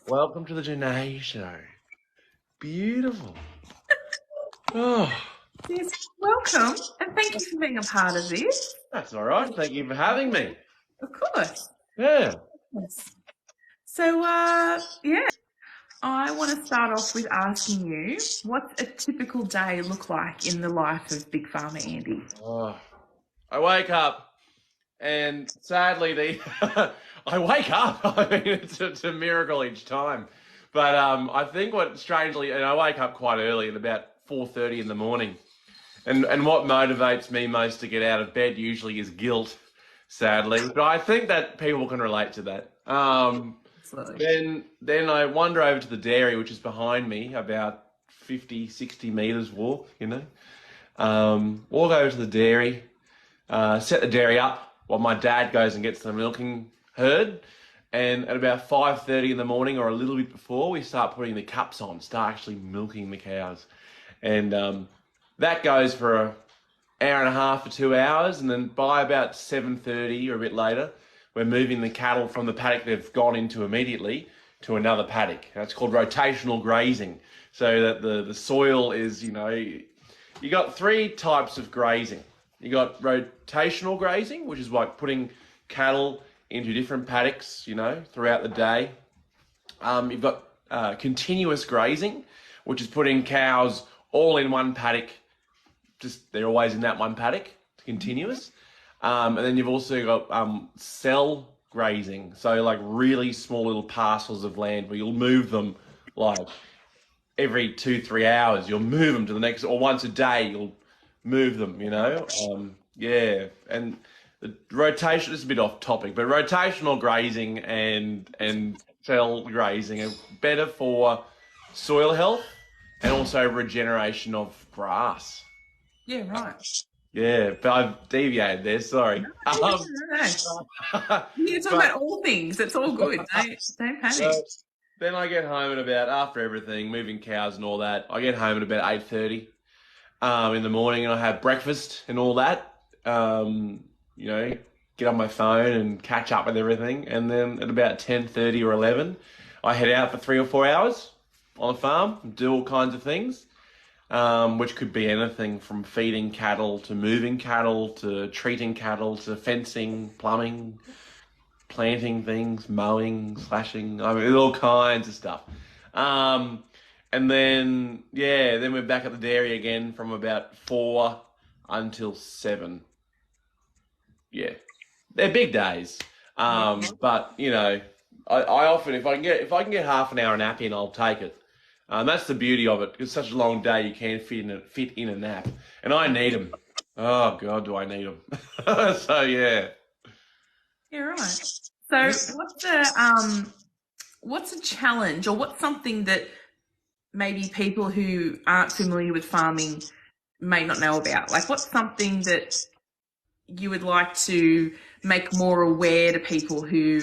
Welcome to the Jennnnaaayy show. Beautiful. Oh, Yes, welcome, and thank you for being a part of this. that's all right. Thank you for having me. Of course. Yeah. Yes. So, yeah, I want to start off with asking you, what's a typical day look like in the life of Big Farmer Andy? Oh, I wake up, and sadly, I wake up. I mean, it's a miracle each time. But I think what strangely, and I wake up quite early, at about 4:30 in the morning. And what motivates me most to get out of bed usually is guilt, sadly. But I think that people can relate to that. Absolutely. Then I wander over to the dairy, which is behind me, about 50, 60 meters walk, walk over to the dairy, set the dairy up while my dad goes and gets the milking herd. And at about 5:30 in the morning or a little bit before, we start putting the cups on, start actually milking the cows. And that goes for an hour and a half to 2 hours. And then by about 7:30 or a bit later, we're moving the cattle from the paddock they've gone into immediately to another paddock. That's called rotational grazing. So that the soil is, you got three types of grazing. You got rotational grazing, which is like putting cattle into different paddocks, throughout the day. You've got continuous grazing, which is putting cows all in one paddock. Just they're always in that one paddock, continuous. And then you've also got cell grazing, so like really small little parcels of land where you'll move them like every 2-3 hours. You'll move them to the next, or once a day you'll move them. Yeah, and the rotation is a bit off topic, but rotational grazing and cell grazing are better for soil health and also regeneration of grass. Yeah, right. Yeah, but I've deviated there. Sorry. No. You're talking about all things. It's all good. Don't panic. Then I get home at about, after everything, moving cows and all that, I get home at about 8:30 in the morning, and I have breakfast and all that. Get on my phone and catch up with everything. And then at about 10:30 or 11, I head out for 3 or 4 hours on the farm and do all kinds of things. Which could be anything from feeding cattle to moving cattle to treating cattle to fencing, plumbing, planting things, mowing, slashing. I mean, all kinds of stuff. And then we're back at the dairy again from about 4 until 7. Yeah, they're big days. But I often, if I can get half an hour nap in, I'll take it. That's the beauty of it. It's such a long day, you can't fit in a nap, and I need them. Oh God, do I need them? So yeah. Yeah, right. So, what's a challenge, or what's something that maybe people who aren't familiar with farming may not know about? Like, what's something that you would like to make more aware to people who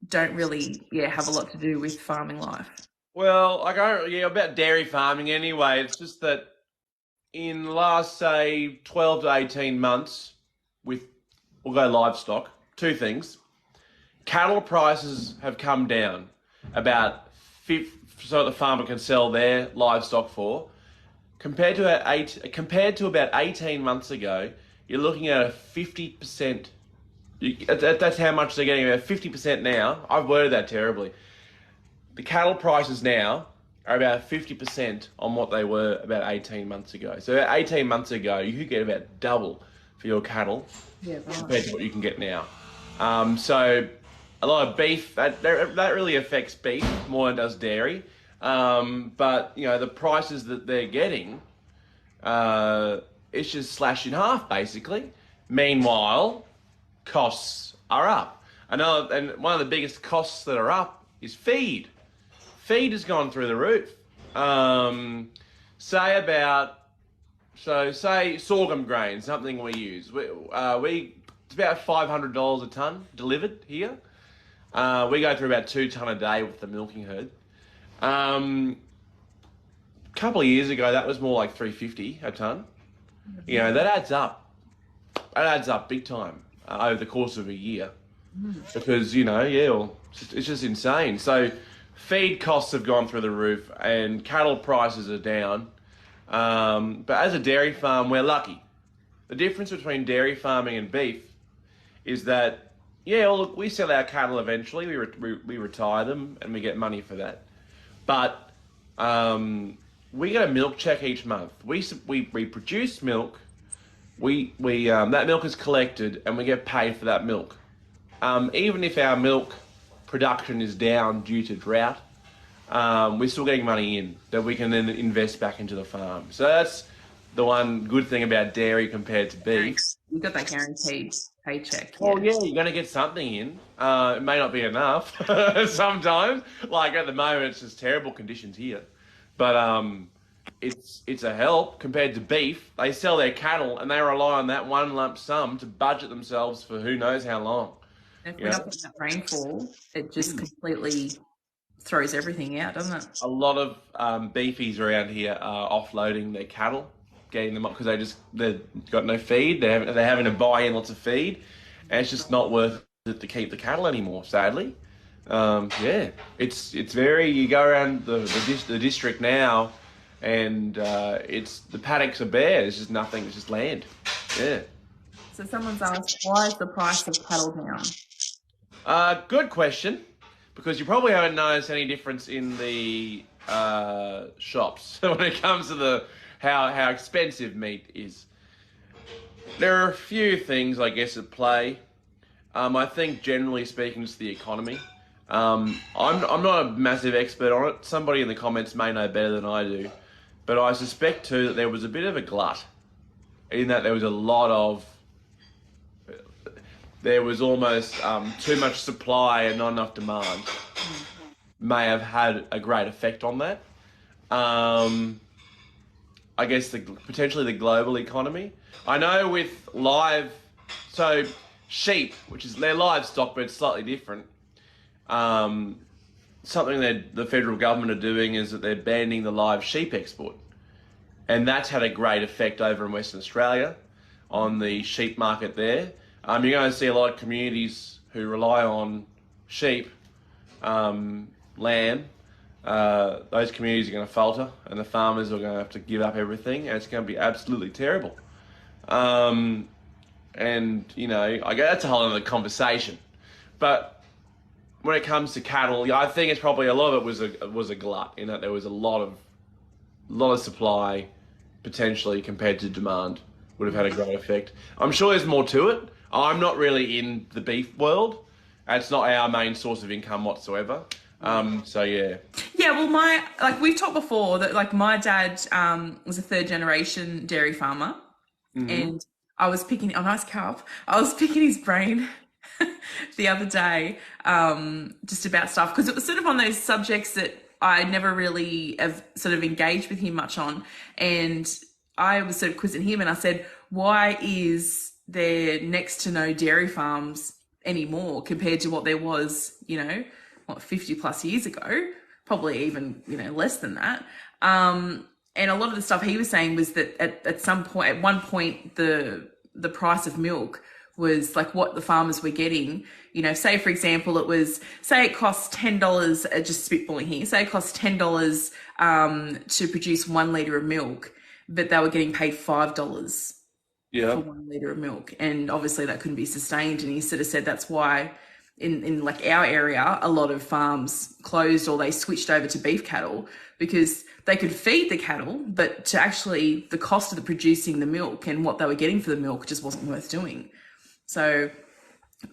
don't really, have a lot to do with farming life? Well, about dairy farming anyway. It's just that in the last, say, 12 to 18 months, we'll go livestock, two things. Cattle prices have come down about so the farmer can sell their livestock for. Compared to about 18 months ago, you're looking at a 50%. That's how much they're getting, about 50% now. I've worded that terribly. The cattle prices now are about 50% on what they were about 18 months ago. So 18 months ago, you could get about double for your cattle compared to what you can get now. So a lot of beef, that really affects beef more than it does dairy. But, the prices that they're getting, it's just slashed in half, basically. Meanwhile, costs are up. And one of the biggest costs that are up is feed. Feed has gone through the roof. Say sorghum grain, something we use. It's about $500 a ton delivered here. We go through about 2 ton a day with the milking herd. A couple of years ago, that was more like $350 a ton. That adds up. That adds up big time over the course of a year, because it's just insane. So feed costs have gone through the roof and cattle prices are down. But as a dairy farm, we're lucky. The difference between dairy farming and beef is that, yeah, well, look, we sell our cattle eventually. We retire them and we get money for that. But we get a milk check each month. We produce milk. We that milk is collected and we get paid for that milk. Even if our milk production is down due to drought, we're still getting money in that we can then invest back into the farm. So that's the one good thing about dairy compared to beef. You got that guaranteed paycheck. Well, yeah, you're going to get something in. It may not be enough sometimes. Like at the moment, it's just terrible conditions here. But it's a help compared to beef. They sell their cattle and they rely on that one lump sum to budget themselves for who knows how long. If we're not getting that rainfall, it just completely throws everything out, doesn't it? A lot of beefies around here are offloading their cattle, getting them up because they've got no feed. They're having to buy in lots of feed, and it's just not worth it to keep the cattle anymore. Sadly, yeah, it's very. You go around the district now, and it's the paddocks are bare. There's just nothing. It's just land. Yeah. So someone's asked, why is the price of cattle down? Good question, because you probably haven't noticed any difference in the shops when it comes to how expensive meat is. There are a few things, I guess, at play. I think, generally speaking, it's the economy. I'm not a massive expert on it. Somebody in the comments may know better than I do, but I suspect too that there was a bit of a glut, in that there was a lot of. There was almost too much supply and not enough demand. May have had a great effect on that. I guess potentially the global economy. I know with so sheep, which is their livestock, but it's slightly different. Something that the federal government are doing is that they're banning the live sheep export. And that's had a great effect over in Western Australia on the sheep market there. You're going to see a lot of communities who rely on sheep, lamb. Those communities are going to falter, and the farmers are going to have to give up everything, and it's going to be absolutely terrible. And I guess that's a whole other conversation. But when it comes to cattle, I think it's probably a lot of it was a glut, in that there was a lot of supply potentially compared to demand would have had a great effect. I'm sure there's more to it. I'm not really in the beef world. It's not our main source of income whatsoever. So yeah. Yeah, well, we've talked before that my dad was a third generation dairy farmer, and I was picking his brain the other day just about stuff, because it was sort of on those subjects that I never really have sort of engaged with him much on, and I was sort of quizzing him, and I said, why is there next to no dairy farms anymore compared to what there was, 50 plus years ago, probably even, less than that. And a lot of the stuff he was saying was that at one point, the price of milk was like what the farmers were getting. Say for example, it costs $10, just spitballing here, say it costs $10 to produce 1 litre of milk, but they were getting paid $5 for 1 litre of milk. And obviously that couldn't be sustained. And he sort of said that's why in our area, a lot of farms closed or they switched over to beef cattle, because they could feed the cattle, but to actually the cost of the producing the milk and what they were getting for the milk just wasn't worth doing. So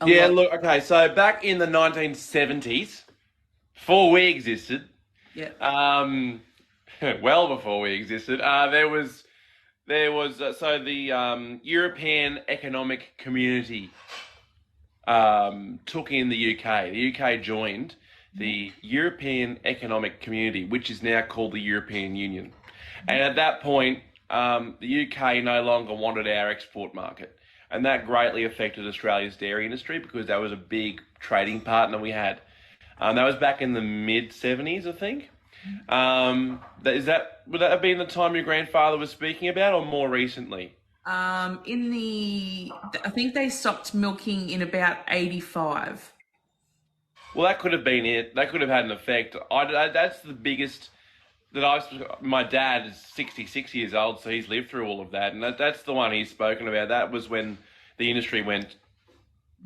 okay, so back in the 1970s, before we existed, well before we existed, there was the European Economic Community took in the UK. The UK joined the European Economic Community, which is now called the European Union. And at that point, the UK no longer wanted our export market. And that greatly affected Australia's dairy industry, because that was a big trading partner we had. That was back in the mid-70s, I think. Would that have been the time your grandfather was speaking about, or more recently? I think they stopped milking in about 85. Well, that could have been it. That could have had an effect. That's the biggest that my dad is 66 years old, so he's lived through all of that, and that's the one he's spoken about. That was when the industry went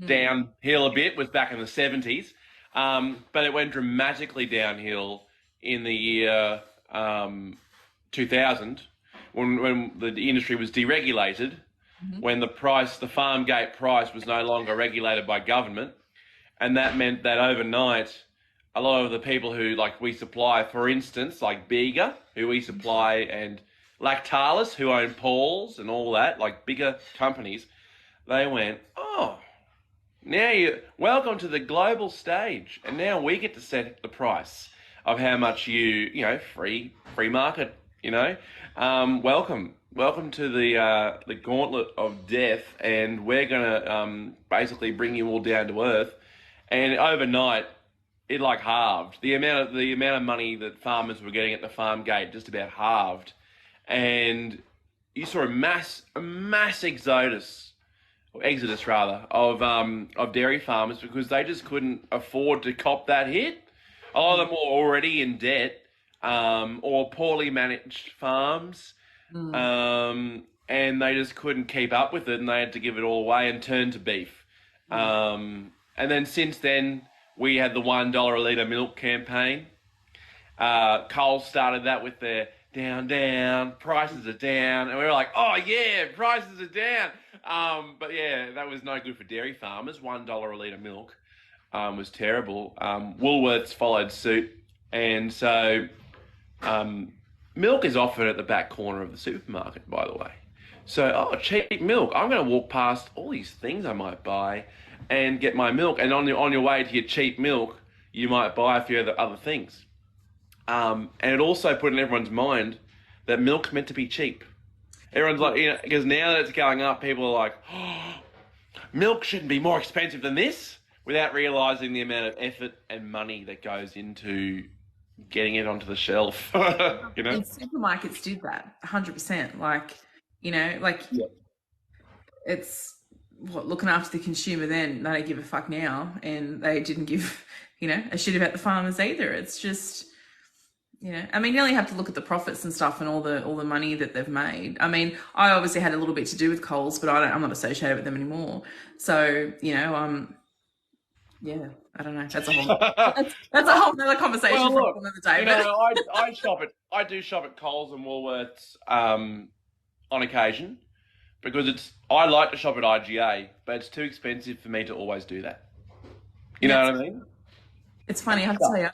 downhill a bit, was back in the 70s, but it went dramatically downhill in the year 2000 when the industry was deregulated, when the farm gate price was no longer regulated by government, and that meant that overnight a lot of the people who, like, we supply, for instance, like Bega, who we supply, and Lactalis, who own Paul's and all that, like bigger companies, they went, oh, now welcome to the global stage, and now we get to set the price of how much free market, welcome to the gauntlet of death, and we're gonna basically bring you all down to earth, and overnight it like halved the amount of money that farmers were getting at the farm gate, just about halved, and you saw a mass exodus rather of dairy farmers, because they just couldn't afford to cop that hit. A lot of them were already in debt, or poorly managed farms, and they just couldn't keep up with it, and they had to give it all away and turn to beef. And then since then, we had the $1 a litre milk campaign. Coles started that with their down, prices are down. And we were like, oh yeah, prices are down. But yeah, that was no good for dairy farmers. $1 a litre milk was terrible. Woolworths followed suit. And so milk is offered at the back corner of the supermarket, by the way. So, cheap milk. I'm going to walk past all these things I might buy and get my milk. And on your way to your cheap milk, you might buy a few other things. And it also put in everyone's mind that milk's meant to be cheap. Everyone's like, because now that it's going up, people are like, oh, milk shouldn't be more expensive than this, without realising the amount of effort and money that goes into getting it onto the shelf. And supermarkets did that 100%. It's looking after the consumer then. They don't give a fuck now, and they didn't give a shit about the farmers either. It's just, I mean, you only have to look at the profits and stuff and all the money that they've made. I mean, I obviously had a little bit to do with Coles, but I'm not associated with them anymore. So yeah, I don't know. That's a whole that's a whole other conversation for another day. I do shop at Coles and Woolworths on occasion, because I like to shop at IGA, but it's too expensive for me to always do that. You know what I mean? It's funny, I have to tell you,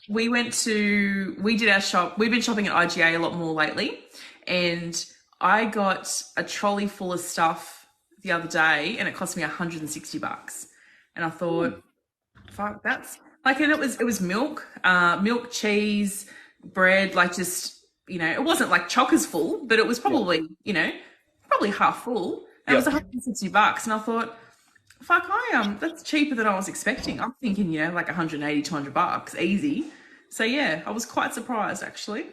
we did our shop. We've been shopping at IGA a lot more lately, and I got a trolley full of stuff the other day, and it cost me $160. And I thought, fuck, that's like, and it was milk, cheese, bread, like, just, it wasn't like chockers full, but it was probably, probably half full. And it was $160, and I thought, fuck, that's cheaper than I was expecting. I'm thinking, like $180, $200 easy. So yeah, I was quite surprised actually.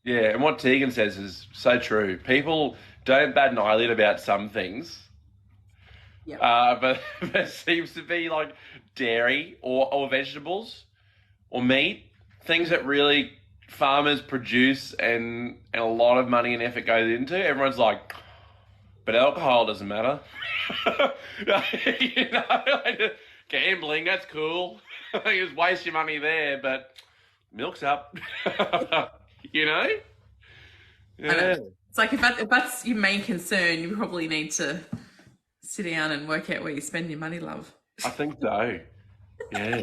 Yeah, and what Tegan says is so true. People don't bat an eyelid about some things. Yeah. But there seems to be like dairy or vegetables or meat, things that really farmers produce and a lot of money and effort goes into. Everyone's like, but alcohol doesn't matter. Gambling, that's cool. You just waste your money there, but milk's up. Yeah. It's like, if that's your main concern, you probably need to sit down and work out where you spend your money, love. I think so. Yeah.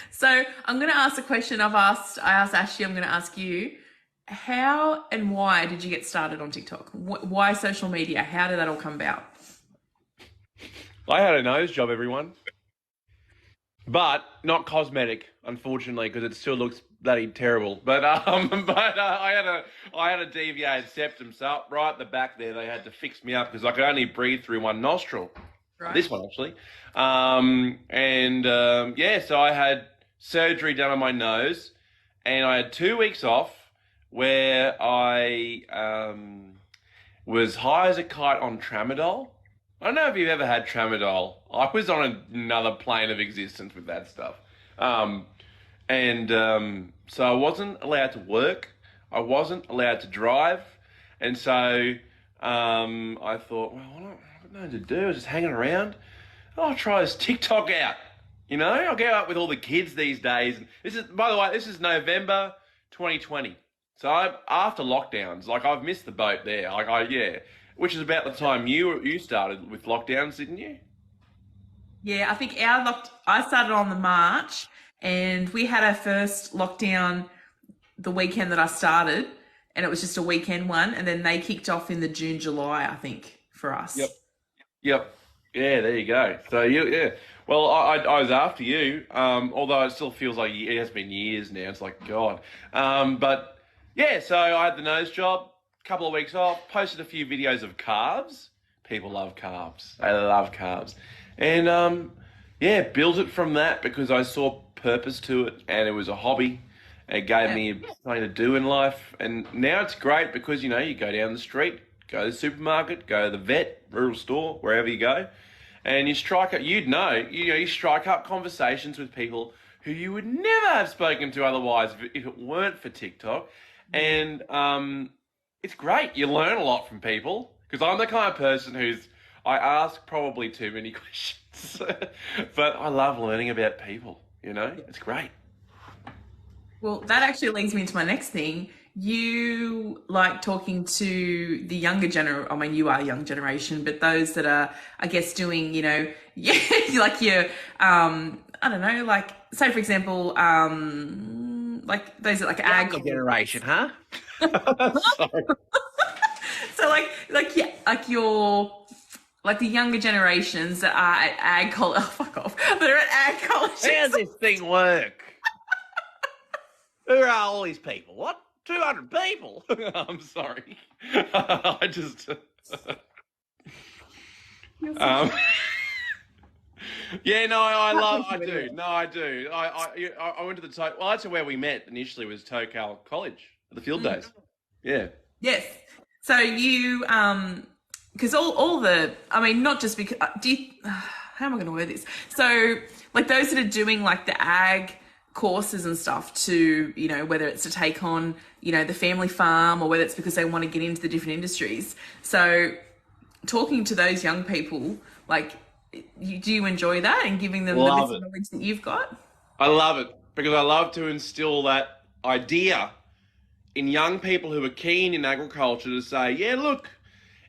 So I'm going to ask a question I asked Ashley, I'm going to ask you. How and why did you get started on TikTok? Why social media? How did that all come about? I had a nose job, everyone. But not cosmetic, unfortunately, because it still looks bloody terrible. But I had a deviated septum, so right at the back there, they had to fix me up because I could only breathe through one nostril. Right. This one, actually. So I had surgery done on my nose, and I had 2 weeks off where I was high as a kite on tramadol, I don't know if you've ever had tramadol. I was on another plane of existence with that stuff. Um, so I wasn't allowed to work. I wasn't allowed to drive. And so I thought, well, what I've got nothing to do. I was just hanging around. I'll try this TikTok out. I'll go out with all the kids these days. And by the way, this is November 2020. So after lockdowns, like I've missed the boat there. Yeah, which is about the time you started with lockdowns, didn't you? Yeah, I think I started on the March, and we had our first lockdown the weekend that I started, and it was just a weekend one, and then they kicked off in the June, July, I think, for us. Yep. Yep. Yeah, there you go. So yeah. Well, I was after you, although it still feels like it has been years now. It's like God. But yeah, so I had the nose job, couple of weeks off, posted a few videos of carbs. People love carbs. They love carbs. And yeah, built it from that because I saw purpose to it and it was a hobby. It gave me something to do in life. And now it's great because, you go down the street, go to the supermarket, go to the vet, rural store, wherever you go, and you strike up, you strike up conversations with people who you would never have spoken to otherwise if it weren't for TikTok. And it's great. You learn a lot from people because I'm the kind of person I ask probably too many questions, but I love learning about people, It's great. Well, that actually leads me into my next thing. You like talking to the younger generation. I mean, you are young generation, but those that are, I guess, doing, yeah, like your, I don't know, like, say, for example, like those that like ag Generation, huh? Sorry. So yeah, like your like the younger generations that are at ag college. Oh, fuck off! They're at ag colleges. How does this thing work? Who are all these people? What? 200 people? I'm sorry. I just. Yeah, no, I do. No, I do. I went to the well, that's where we met initially was Tocal College, the field days. Yeah. Yes. So you, because all the, I mean, not just because, how am I going to word this? So, like those that are doing like the ag courses and stuff to, whether it's to take on, the family farm or whether it's because they want to get into the different industries. So, talking to those young people, like, do you enjoy that and giving them the bits of knowledge that you've got? I love it because I love to instill that idea in young people who are keen in agriculture to say, yeah, look,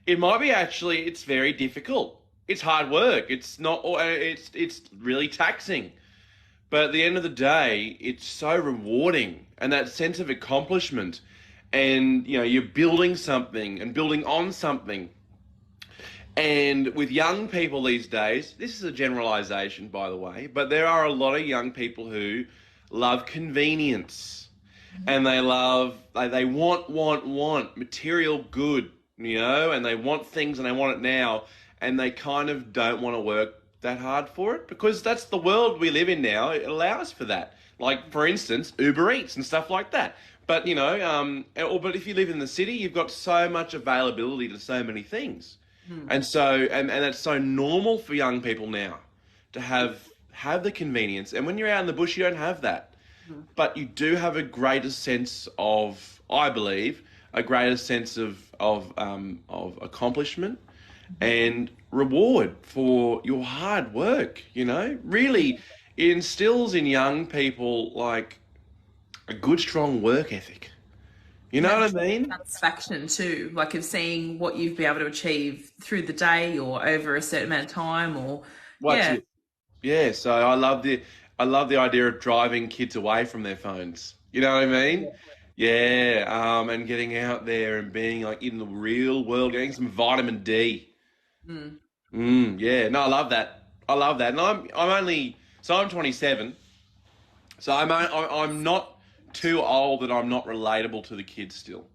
it might be it's very difficult. It's hard work. It's not, it's really taxing. But at the end of the day, it's so rewarding and that sense of accomplishment and, you're building something and building on something. And with young people these days, this is a generalization, by the way, but there are a lot of young people who love convenience and they want material good, and they want things and they want it now and they kind of don't want to work that hard for it because that's the world we live in now. It allows for that. Like, for instance, Uber Eats and stuff like that. But, but if you live in the city, you've got so much availability to so many things. And so, and that's so normal for young people now to have the convenience. And when you're out in the bush, you don't have that. But you do have a greater sense of, I believe, a greater sense of accomplishment and reward for your hard work, Really it instills in young people like a good, strong work ethic. You know what I mean? Satisfaction too, like of seeing what you've been able to achieve through the day or over a certain amount of time, or yeah. So I love the idea of driving kids away from their phones. You know what I mean? Yeah. And getting out there and being like in the real world, getting some vitamin D. Yeah. No, I love that. And I'm 27, so I'm not too old that I'm not relatable to the kids still.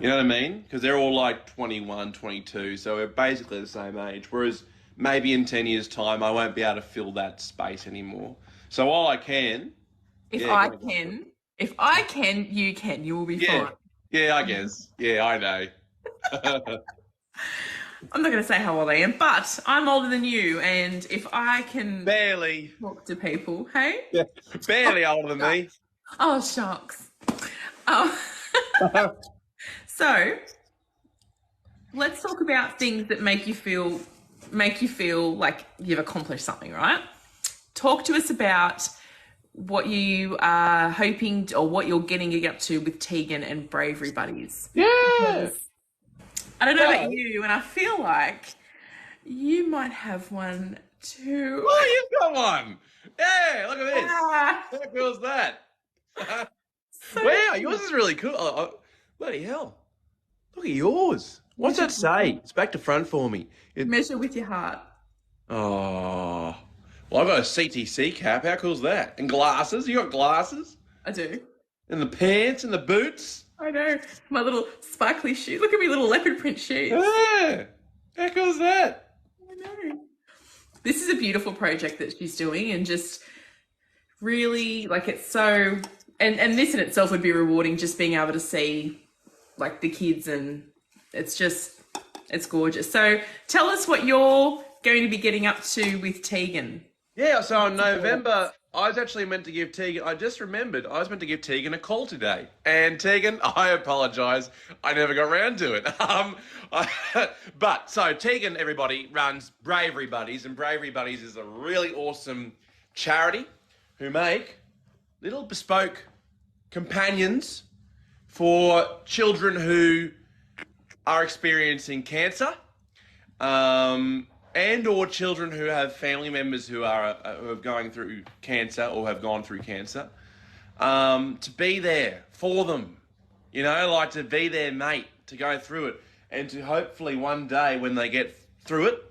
You know what I mean? Because they're all like 21, 22, so we're basically the same age. Whereas maybe in 10 years' time, I won't be able to fill that space anymore. So while I can... If I can, you can. You will be fine. Yeah, I guess. Yeah, I know. I'm not going to say how old I am, but I'm older than you, and if I can Barely. talk to people, hey? Yeah. Barely older than me. Oh, shucks. Oh, so let's talk about things that make you feel like you've accomplished something, right? Talk to us about what you are hoping or what you're getting up to with Tegan and Bravery Buddies. Yeah. I don't know about you, and I feel like you might have one too. Oh, you've got one. Yeah, look at this. Ah, How cool is that? so Wow, yours is really cool. Bloody hell. Look at yours. What's that say? It's back to front for me. measure with your heart. Oh. Well, I've got a CTC cap. How cool is that? And glasses. You got glasses? I do. And the pants and the boots? I know. My little sparkly shoes. Look at me little leopard print shoes. Yeah. How cool is that? I know. This is a beautiful project that she's doing, and just really like it's so and this in itself would be rewarding, just being able to see like the kids, and it's gorgeous. So tell us what you're going to be getting up to with Tegan. Yeah, so in November, I was actually meant to give Tegan, I just remembered, I was meant to give Tegan a call today. And Tegan, I apologise, I never got round to it. So Tegan, everybody, runs Bravery Buddies, and Bravery Buddies is a really awesome charity who make little bespoke companions for children who are experiencing cancer, and or children who have family members who are going through cancer or have gone through cancer, to be there for them, like to be their mate, to go through it, and to hopefully one day when they get through it,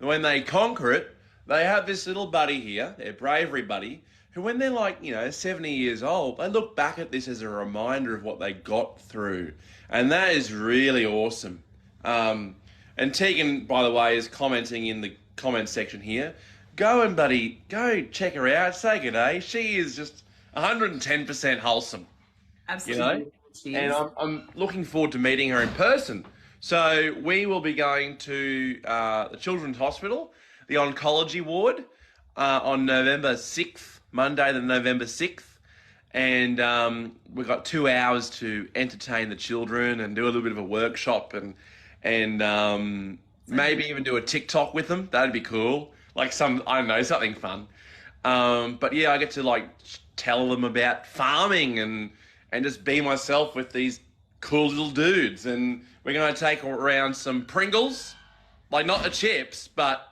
and when they conquer it, they have this little buddy here, their Bravery Buddy, who when they're like, 70 years old, they look back at this as a reminder of what they got through. And that is really awesome. And Tegan, by the way, is commenting in the comment section here. Go check her out. Say good day. She is just 110% wholesome. Absolutely. And I'm looking forward to meeting her in person. So we will be going to the Children's Hospital, the oncology ward, on November 6th, Monday, the November 6th. And we've got 2 hours to entertain the children and do a little bit of a workshop and maybe even do a TikTok with them. That'd be cool. Like something fun. But yeah, I get to tell them about farming and just be myself with these cool little dudes. And we're going to take around some Pringles, like not the chips, but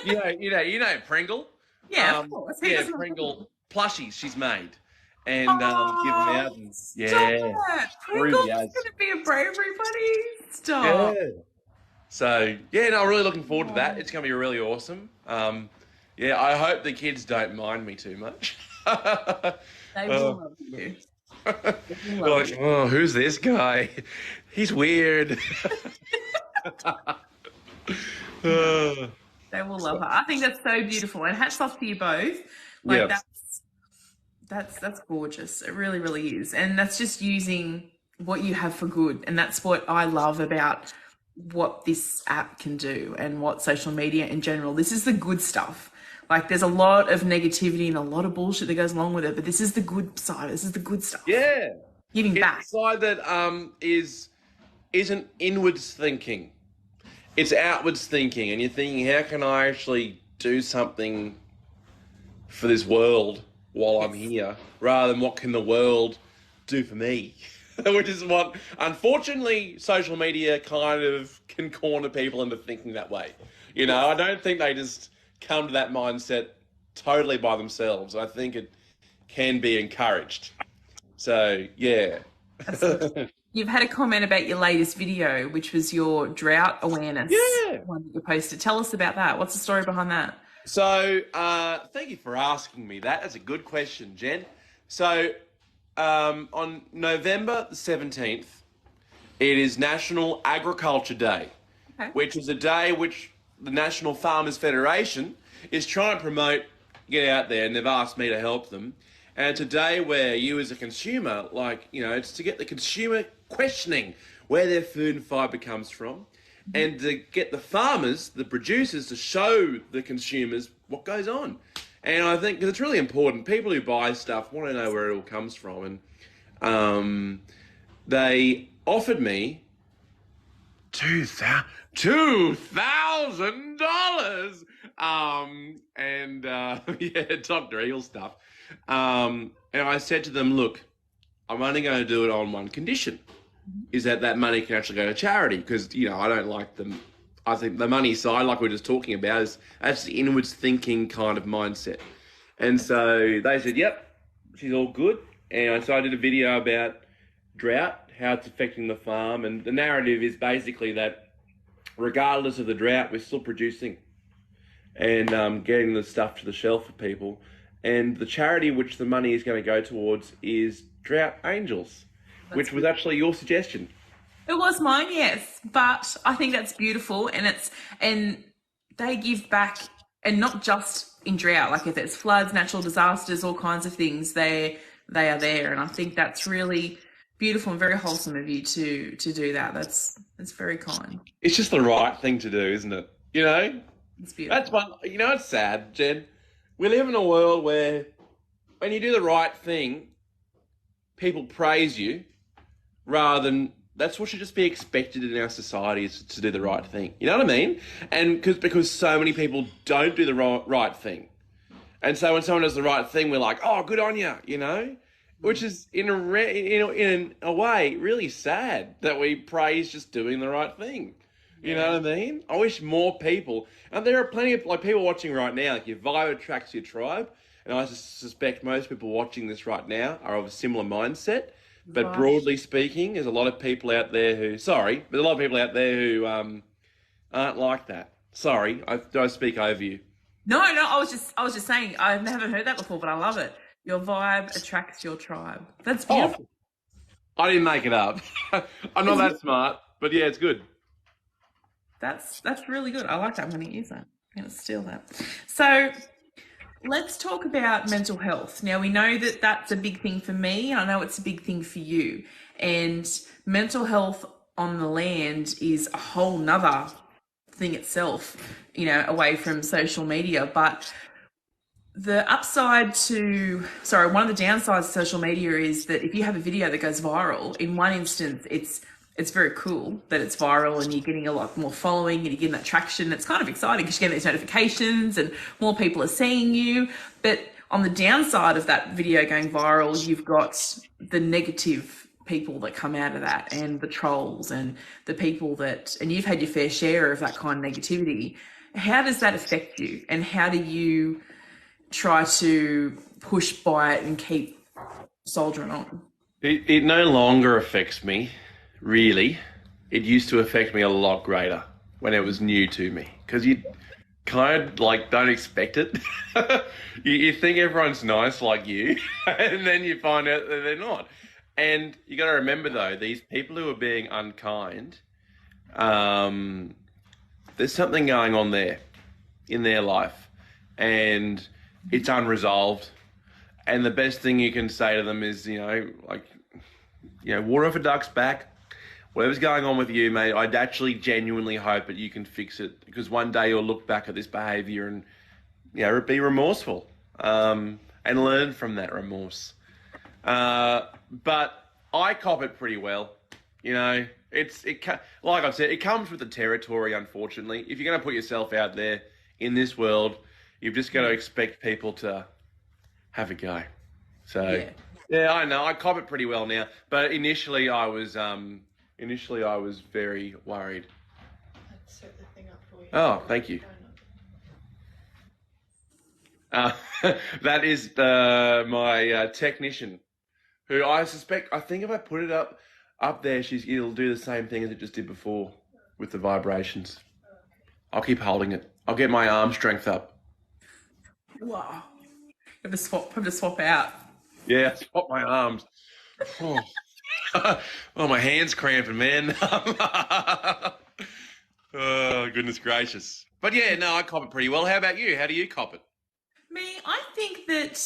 you know Pringle. Yeah, of course. Yeah, Pringle plushies she's made. And give them out. And, Pringle's going to be a Bravery Buddy. Stop. Yeah. So, I'm really looking forward to that. It's going to be really awesome. I hope the kids don't mind me too much. They will love you. Oh, who's this guy? He's weird. They will love her. I think that's so beautiful. And hats off to you both. That's gorgeous. It really, really is. And that's just using what you have for good. And that's what I love about what this app can do and what social media in general. This is the good stuff. Like there's a lot of negativity and a lot of bullshit that goes along with it, but this is the good side. This is the good stuff. Yeah. Giving back. It's the side that isn't inwards thinking. It's outwards thinking, and you're thinking, how can I actually do something for this world while I'm here, rather than what can the world do for me? Which is what, unfortunately, social media kind of can corner people into thinking that way. I don't think they just come to that mindset totally by themselves. I think it can be encouraged. So, yeah. You've had a comment about your latest video, which was your drought awareness one that you posted. Tell us about that. What's the story behind that? So, thank you for asking me that. That's a good question, Jen. So, on November the 17th, it is National Agriculture Day, which is a day which the National Farmers Federation is trying to promote, get out there, and they've asked me to help them. And it's a day where you as a consumer, it's to get the consumer questioning where their food and fibre comes from. and to get the farmers, the producers, to show the consumers what goes on. And I think, because it's really important, people who buy stuff want to know where it all comes from. And they offered me $2,000. Yeah, Dr. Eagle stuff. And I said to them, look, I'm only going to do it on one condition, is that money can actually go to charity, because, I don't like them. I think the money side, like we were just talking about, is actually inwards thinking kind of mindset. And so they said, yep, she's all good. And so I did a video about drought, how it's affecting the farm. And the narrative is basically that regardless of the drought, we're still producing and getting the stuff to the shelf for people. And the charity which the money is going to go towards is Drought Angels, which was actually your suggestion. It was mine, yes. But I think that's beautiful, and they give back, and not just in drought. Like if it's floods, natural disasters, all kinds of things, they are there. And I think that's really beautiful and very wholesome of you to do that. That's very kind. It's just the right thing to do, isn't it? It's beautiful. That's one. It's sad, Jen. We live in a world where when you do the right thing, people praise you, rather than, that's what should just be expected in our society, is to do the right thing. You know what I mean? And because so many people don't do the right thing. And so when someone does the right thing, we're like, oh, good on you, which is in a way really sad that we praise just doing the right thing. You know what I mean? I wish more people, and there are plenty of people watching right now, like your vibe attracts your tribe. And I suspect most people watching this right now are of a similar mindset. But broadly speaking, there's a lot of people out there who aren't like that. Sorry, do I speak over you? No, I was just saying, I've never heard that before, but I love it. Your vibe attracts your tribe. That's beautiful. I didn't make it up. I'm not that smart, but yeah, it's good. That's really good. I like that. I'm going to use that. I'm going to steal that. So let's talk about mental health. Now, we know that that's a big thing for me. I know it's a big thing for you. And mental health on the land is a whole nother thing itself, away from social media. But one of the downsides of social media is that if you have a video that goes viral, in one instance, it's very cool that it's viral and you're getting a lot more following and you're getting that traction. It's kind of exciting because you're getting these notifications and more people are seeing you. But on the downside of that video going viral, you've got the negative people that come out of that, and the trolls and the people and you've had your fair share of that kind of negativity. How does that affect you, and how do you try to push by it and keep soldiering on? It no longer affects me. Really, it used to affect me a lot greater when it was new to me, because you kind of don't expect it. you think everyone's nice like you, and then you find out that they're not. And you got to remember though, these people who are being unkind, there's something going on there in their life, and it's unresolved. And the best thing you can say to them is, water off a duck's back. Whatever's going on with you, mate, I'd actually genuinely hope that you can fix it, because one day you'll look back at this behaviour and, be remorseful, and learn from that remorse. But I cop it pretty well. Like I've said, it comes with the territory, unfortunately. If you're going to put yourself out there in this world, you've just got to expect people to have a go. So, yeah, I know, I cop it pretty well now. But initially I was very worried. I'd set the thing up for you. Oh, thank you. That is my technician, who I think if I put it up there, it'll do the same thing as it just did before with the vibrations. I'll keep holding it. I'll get my arm strength up. Wow. Have to swap out. Yeah, swap my arms. Oh, my hand's cramping, man. Oh, goodness gracious. But yeah, no, I cop it pretty well. How about you? How do you cop it? Me, I think that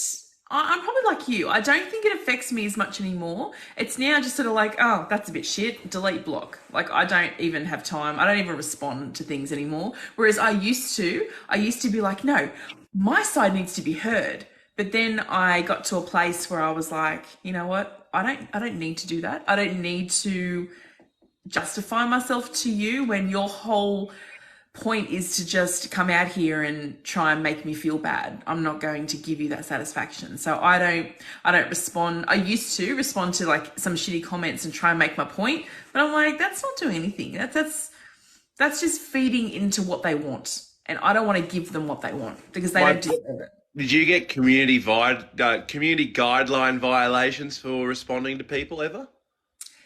I'm probably like you. I don't think it affects me as much anymore. It's now just sort of like, oh, that's a bit shit. Delete, block. Like I don't even have time. I don't even respond to things anymore. Whereas I used to. I used to be like, no, my side needs to be heard. But then I got to a place where I was like, you know what? I don't need to do that. I don't need to justify myself to you when your whole point is to just come out here and try and make me feel bad. I'm not going to give you that satisfaction. So I don't respond. I used to respond to like some shitty comments and try and make my point, but I'm like, that's not doing anything. That's just feeding into what they want. And I don't want to give them what they want because they don't deserve it. Did you get community guideline violations for responding to people ever?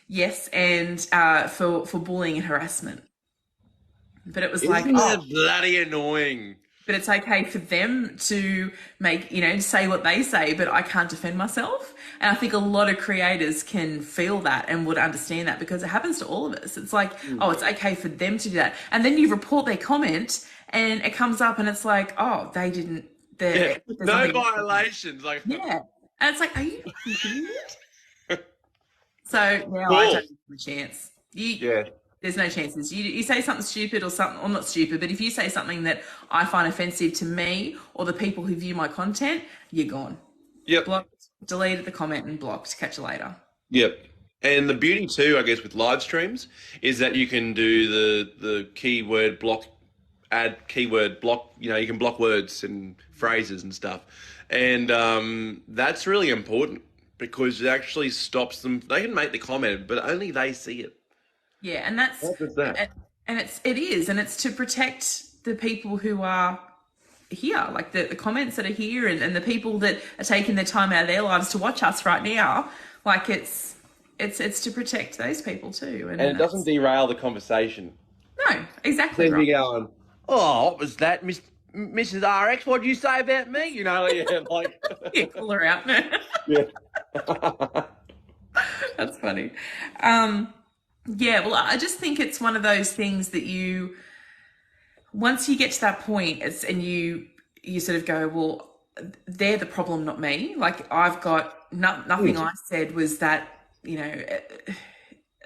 Yes, and for bullying and harassment. But it was like, Isn't that bloody annoying? but it's okay for them to make, say what they say, but I can't defend myself. And I think a lot of creators can feel that and would understand that because it happens to all of us. It's like, oh, it's okay for them to do that. And then you report their comment and it comes up and it's like, oh, they didn't. Yeah. No violations. Like, yeah. And it's like, are you kidding me? So now cool. I don't have a chance. Yeah. There's no chances. You say something stupid or something, or not stupid, but if you say something that I find offensive to me or the people who view my content, you're gone. Yep. Blocked, deleted the comment and blocked. Catch you later. Yep. And the beauty too, I guess, with live streams is that you can do the keyword block, add keyword block, you can block words and phrases and stuff. And that's really important because it actually stops them. They can make the comment, but only they see it. Yeah, and that's that? And it's to protect the people who are here, like the comments that are here and the people that are taking their time out of their lives to watch us right now. Like it's to protect those people too. And it doesn't derail the conversation. No, exactly. Then you're going, oh, what was that, Mrs. RX? What did you say about me? Like yeah, pull her out. Yeah. That's funny. Yeah, well, I just think it's one of those things that once you get to that point, and you sort of go, well, they're the problem, not me. Like I've got nothing I said was that,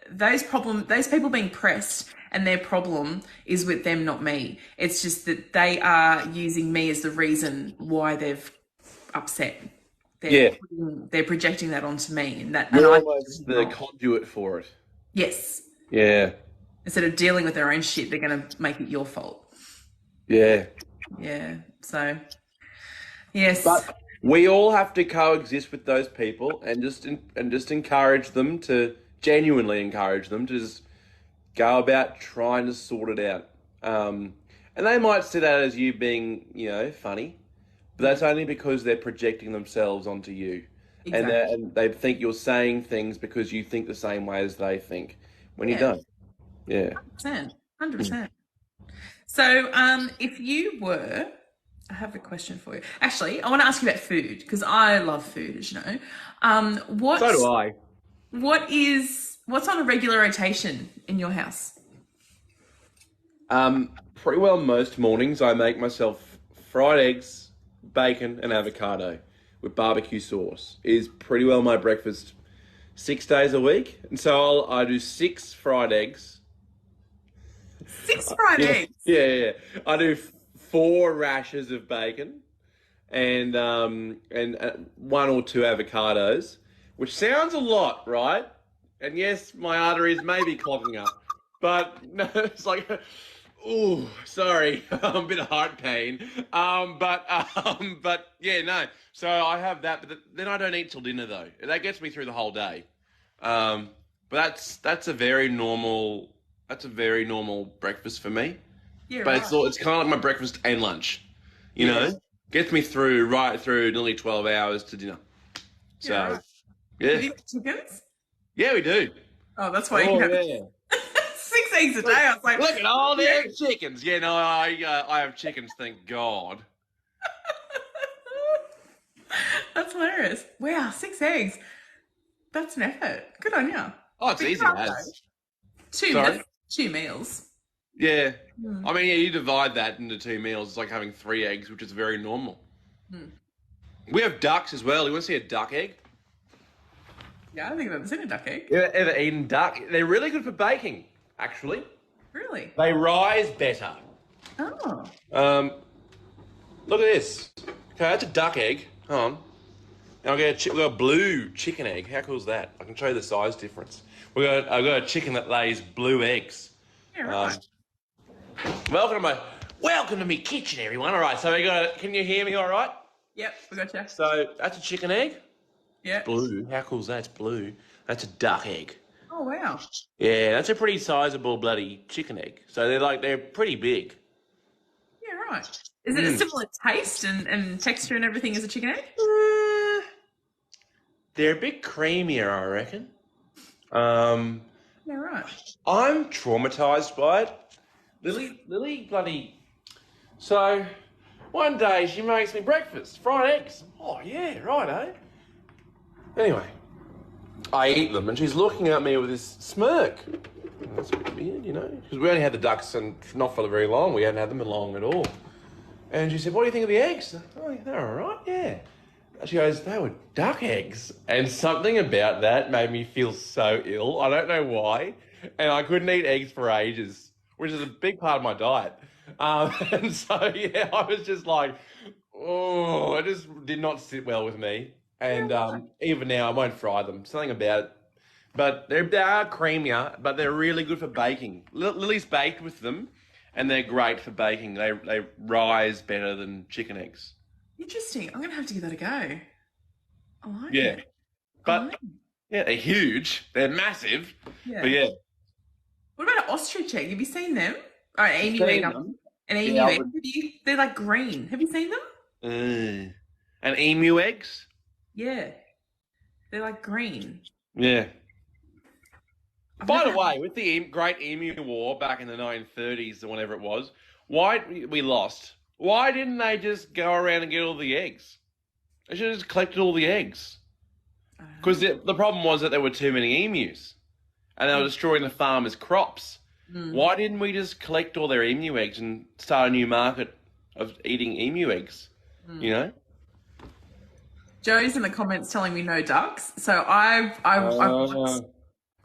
those people being pressed and their problem is with them, not me. It's just that they are using me as the reason why they've upset. They're projecting that onto me, and you're almost the conduit for it. Yes. Yeah. Instead of dealing with their own shit, they're going to make it your fault. Yeah. Yeah. So, yes. But we all have to coexist with those people and just encourage them genuinely encourage them to just go about trying to sort it out. And they might see that as you being, funny, but that's only because they're projecting themselves onto you. Exactly. And they think you're saying things because you think the same way as they think, when you don't. Yeah. 100%. So if you were, I have a question for you. Actually, I want to ask you about food because I love food, as you know. So do I. What's on a regular rotation in your house? Pretty well most mornings I make myself fried eggs, bacon and avocado with barbecue sauce is pretty well my breakfast 6 days a week. And so I do 6 fried eggs. 6 fried eggs? Yeah. I do 4 rashers of bacon and 1 or 2 avocados, which sounds a lot, right? And yes, my arteries may be clogging up, but no, it's like... Oh, sorry, a bit of heart pain. But yeah, no. So I have that, but then I don't eat till dinner though. That gets me through the whole day. But that's a very normal breakfast for me. Yeah, but right. it's kind of like my breakfast and lunch. You know, gets me right through nearly 12 hours to dinner. So right. Do you eat chickens? Yeah, we do. Oh, that's why you have 6 eggs a day. I was like, look at all the chickens. Yeah, no, I have chickens, thank God. That's hilarious. Wow, 6 eggs. That's an effort. Good on you. Oh, it's easy as. 2 meals. Yeah. I mean, you divide that into 2 meals. It's like having 3 eggs, which is very normal. We have ducks as well. You want to see a duck egg? Yeah, I think I've ever seen a duck egg. You ever eaten duck? They're really good for baking, actually. Really? They rise better. Oh. Look at this. Okay, that's a duck egg. Hold on. Now we've got a blue chicken egg. How cool is that? I can show you the size difference. I've got a chicken that lays blue eggs. Yeah, right. Welcome to me kitchen, everyone. All right, so can you hear me all right? Yep, we got you. So that's a chicken egg. Yeah. Blue. How cool is that? It's blue. That's a duck egg. Oh, wow. Yeah, that's a pretty sizable bloody chicken egg. So they're pretty big. Yeah, right. Is it a similar taste and texture and everything as a chicken egg? They're a bit creamier, I reckon. Yeah, right. I'm traumatized by it. Lily bloody... So, one day she makes me breakfast, fried eggs. Oh, yeah, righto. Anyway, I eat them and she's looking at me with this smirk. That's a bit weird, you know, because we only had the ducks and not for very long. We hadn't had them long at all. And she said, what do you think of the eggs? Oh, yeah, they're all right, yeah. She goes, they were duck eggs. And something about that made me feel so ill. I don't know why. And I couldn't eat eggs for ages, which is a big part of my diet. And so, yeah, I was just like, oh, it just did not sit well with me. And even now, I won't fry them. Something about it. But they are creamier, but they're really good for baking. Lily's baked with them, and they're great for baking. They rise better than chicken eggs. Interesting. I'm going to have to give that a go. I like Yeah. it. But, yeah, they're huge. They're massive. Yeah. But, yeah. What about an ostrich egg? Have you seen them? Oh, an emu egg. An emu egg. They're like green. Have you seen them? And emu eggs? Yeah. They're like green. Yeah. By the way, with the Great Emu War back in the 1930s or whenever it was, why we lost? Why didn't they just go around and get all the eggs? They should have just collected all the eggs. Because the problem was that there were too many emus, and they were destroying the farmers' crops. Why didn't we just collect all their emu eggs and start a new market of eating emu eggs? You know. Joe's in the comments telling me no ducks, so I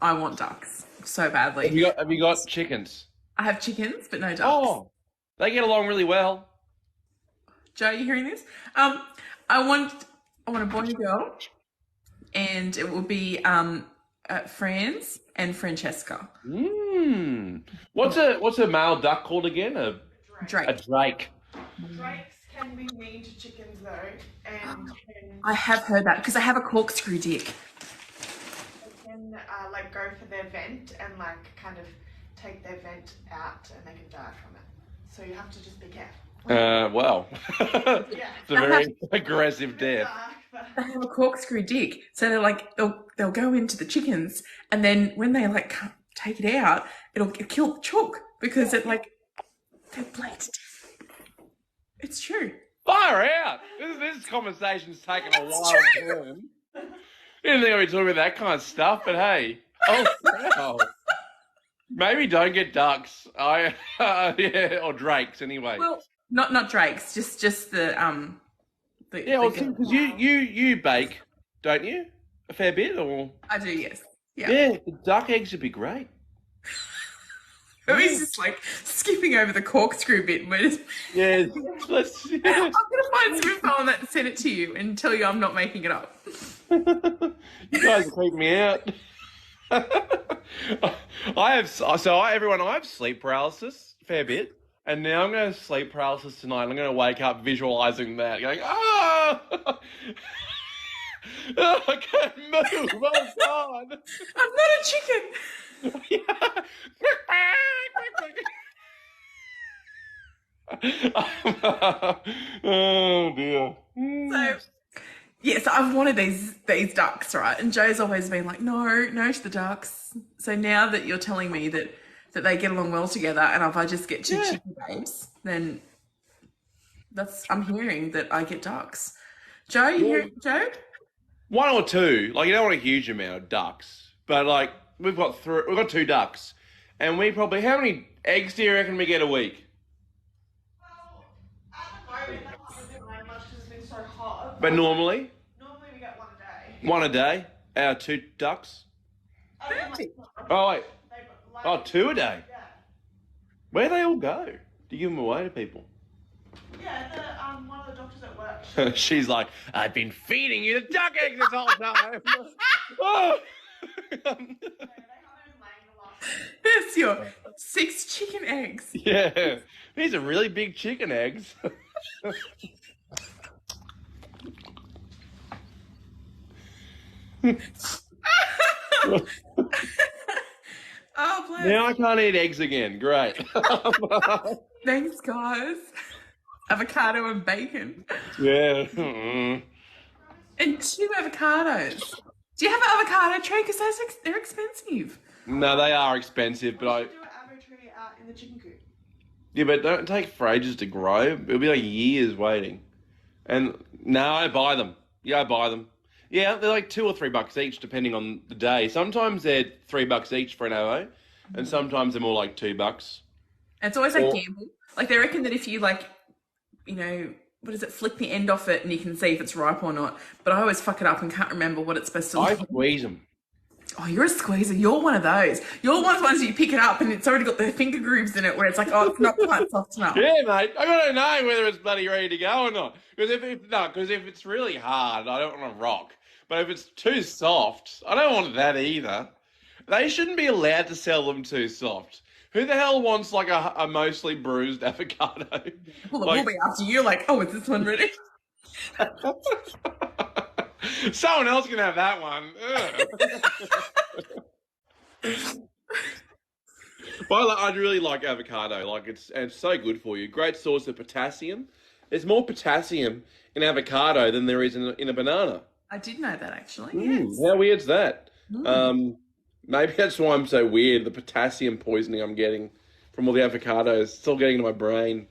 want ducks so badly. Have you got chickens? I have chickens, but no ducks. Oh, they get along really well. Joe, you hearing this? I want a boy and a girl, and it will be Franz and Francesca. Mm. What's a male duck called again? A Drake. A drake. Drakes can be mean to chickens though, and can, I have heard that because I have a corkscrew dick. they can like go for their vent and like kind of take their vent out and they can die from it. So you have to just be careful. Well, Yeah. it's a very aggressive death. They have a corkscrew dick, so they're like they'll go into the chickens, and then when they like take it out, it'll kill the chook because it like they're blades. It's true. Far out! This conversation's taken a wild turn. Didn't think I'd be talking about that kind of stuff, but hey. Oh, wow. Maybe don't get ducks. Yeah, or drakes anyway. Well, not drakes, just the Yeah, well, because you bake, don't you? A fair bit, or? I do, yes. Yeah. Yeah, the duck eggs would be great. He's just like skipping over the corkscrew bit. Yeah, let's. I'm gonna find some info on that and send it to you and tell you I'm not making it up. You guys are creeping me out. I have sleep paralysis a fair bit, and now I'm going to sleep paralysis tonight. I'm going to wake up visualizing that, going, I can't move. Oh God! I'm not a chicken. Oh dear. So, yes, I've wanted these ducks, right? And Joe's always been like, no to the ducks. So now that you're telling me that they get along well together, and if I just get two chicken babes, then I'm hearing that I get ducks. Joe, you hearing Joe? One or two. Like, you don't want a huge amount of ducks, but like we've got two ducks, and we probably, how many eggs do you reckon we get a week? Well, at the moment, I haven't been like much because it's been so hot. But normally, Normally we get one a day. one a day, our 2 ducks. Perfect. Oh, wait. They, Oh, 2 a day. Yeah. Where do they all go? Do you give them away to people? Yeah, one of the doctors at work. She's like, I've been feeding you the duck eggs this whole time. Oh. They haven't even laid the last. Here's your 6 chicken eggs. Yeah, these are really big chicken eggs. Oh, bless. Now I can't eat eggs again. Great. Thanks, guys. Avocado and bacon. Yeah. And 2 avocados. Do you have an avocado tree? Because they're expensive. No, they are expensive, but We should do an avocado tree out in the chicken coop. Yeah, but don't take for ages to grow. It'll be like years waiting. And no, I buy them. Yeah, I buy them. Yeah, they're like $2 or $3 each, depending on the day. Sometimes they're $3 each for an avo, and sometimes they're more like $2. And it's always like Or- gamble. Like they reckon that if you what is it, flick the end off it and you can see if it's ripe or not. But I always fuck it up and can't remember what it's supposed to I look like. squeeze them. Oh, you're a squeezer. You're one of those. You're one of the ones that you pick it up and it's already got the finger grooves in it where it's like, oh, it's not quite soft enough. Yeah, mate. I gotta know whether it's bloody ready to go or not. Because if it's really hard, I don't want to rock. But if it's too soft, I don't want that either. They shouldn't be allowed to sell them too soft. Who the hell wants like a mostly bruised avocado? Well, Like- we'll be after you. Like, oh, is this one ready? Someone else can have that one. But I really like avocado. Like it's so good for you. Great source of potassium. There's more potassium in avocado than there is in a banana. I did know that actually. Mm, Yes. how weird's that? Mm. Maybe that's why I'm so weird. The potassium poisoning I'm getting from all the avocados, it's all getting into my brain.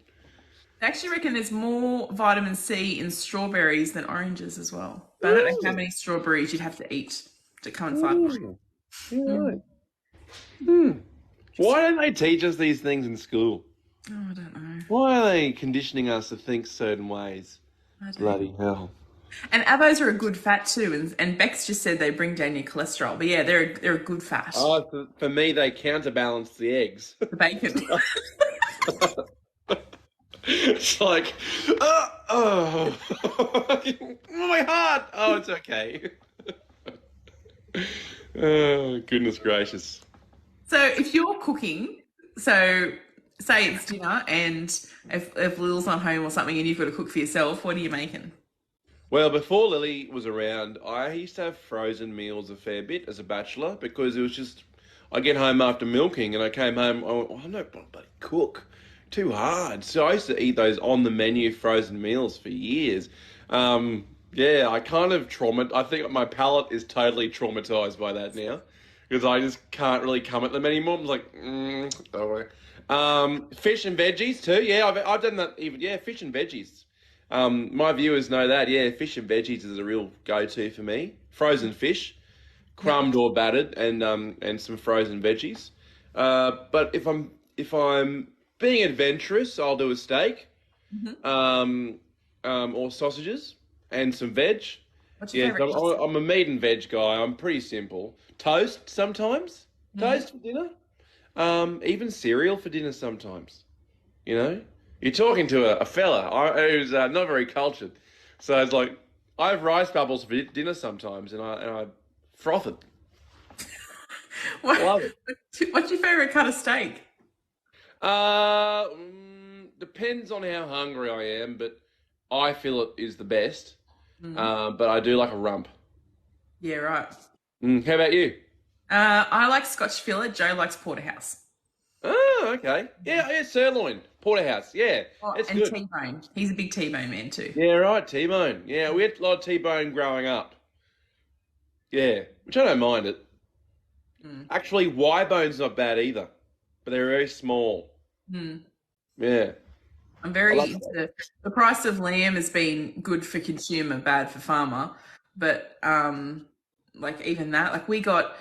I actually reckon there's more vitamin C in strawberries than oranges as well. But I don't know how many strawberries you'd have to eat to coincide with it. Yeah, right. Why don't they teach us these things in school? Oh, I don't know. Why are they conditioning us to think certain ways? I don't Bloody hell. And avos are a good fat too, and Bex just said they bring down your cholesterol. But yeah, they're a good fat. Oh, for me, they counterbalance the eggs. The bacon. It's like, my heart. Oh, it's okay. Oh, goodness gracious. So if you're cooking, so say it's dinner, and if Lil's not home or something, and you've got to cook for yourself, what are you making? Well, before Lily was around, I used to have frozen meals a fair bit as a bachelor because it was just, I get home after milking and I came home, I went, oh, I'm not bloody cook. Too hard. So I used to eat those on the menu frozen meals for years. Yeah, I kind of I think my palate is totally traumatized by that now because I just can't really come at them anymore. I'm like, fish and veggies too. Yeah, I've done that even. Yeah, fish and veggies. My viewers know that. Yeah, fish and veggies is a real go-to for me. Frozen fish, crumbed or battered, and some frozen veggies. But if I'm being adventurous, I'll do a steak, or sausages and some veg. What's your favorite? I'm a meat and veg guy. I'm pretty simple. Toast sometimes. Toast for dinner. Even cereal for dinner sometimes. You know, you're talking to a fella who's not very cultured. So it's like I have rice bubbles for dinner sometimes, and I froth it. Love it. What's your favorite cut of steak? Depends on how hungry I am, but I feel it is the best. But I do like a rump. Yeah, right. How about you? I like Scotch fillet. Joe likes porterhouse. Oh, okay. Yeah, sirloin, porterhouse. Yeah, it's and good. T-bone. He's a big T-bone man too. Yeah, right, T-bone. Yeah, we had a lot of T-bone growing up. Yeah, which I don't mind it. Actually, Y-bone's not bad either, but they're very small. Yeah. I'm very I like into the price of lamb has been good for consumer, bad for farmer. But like even that, like we got,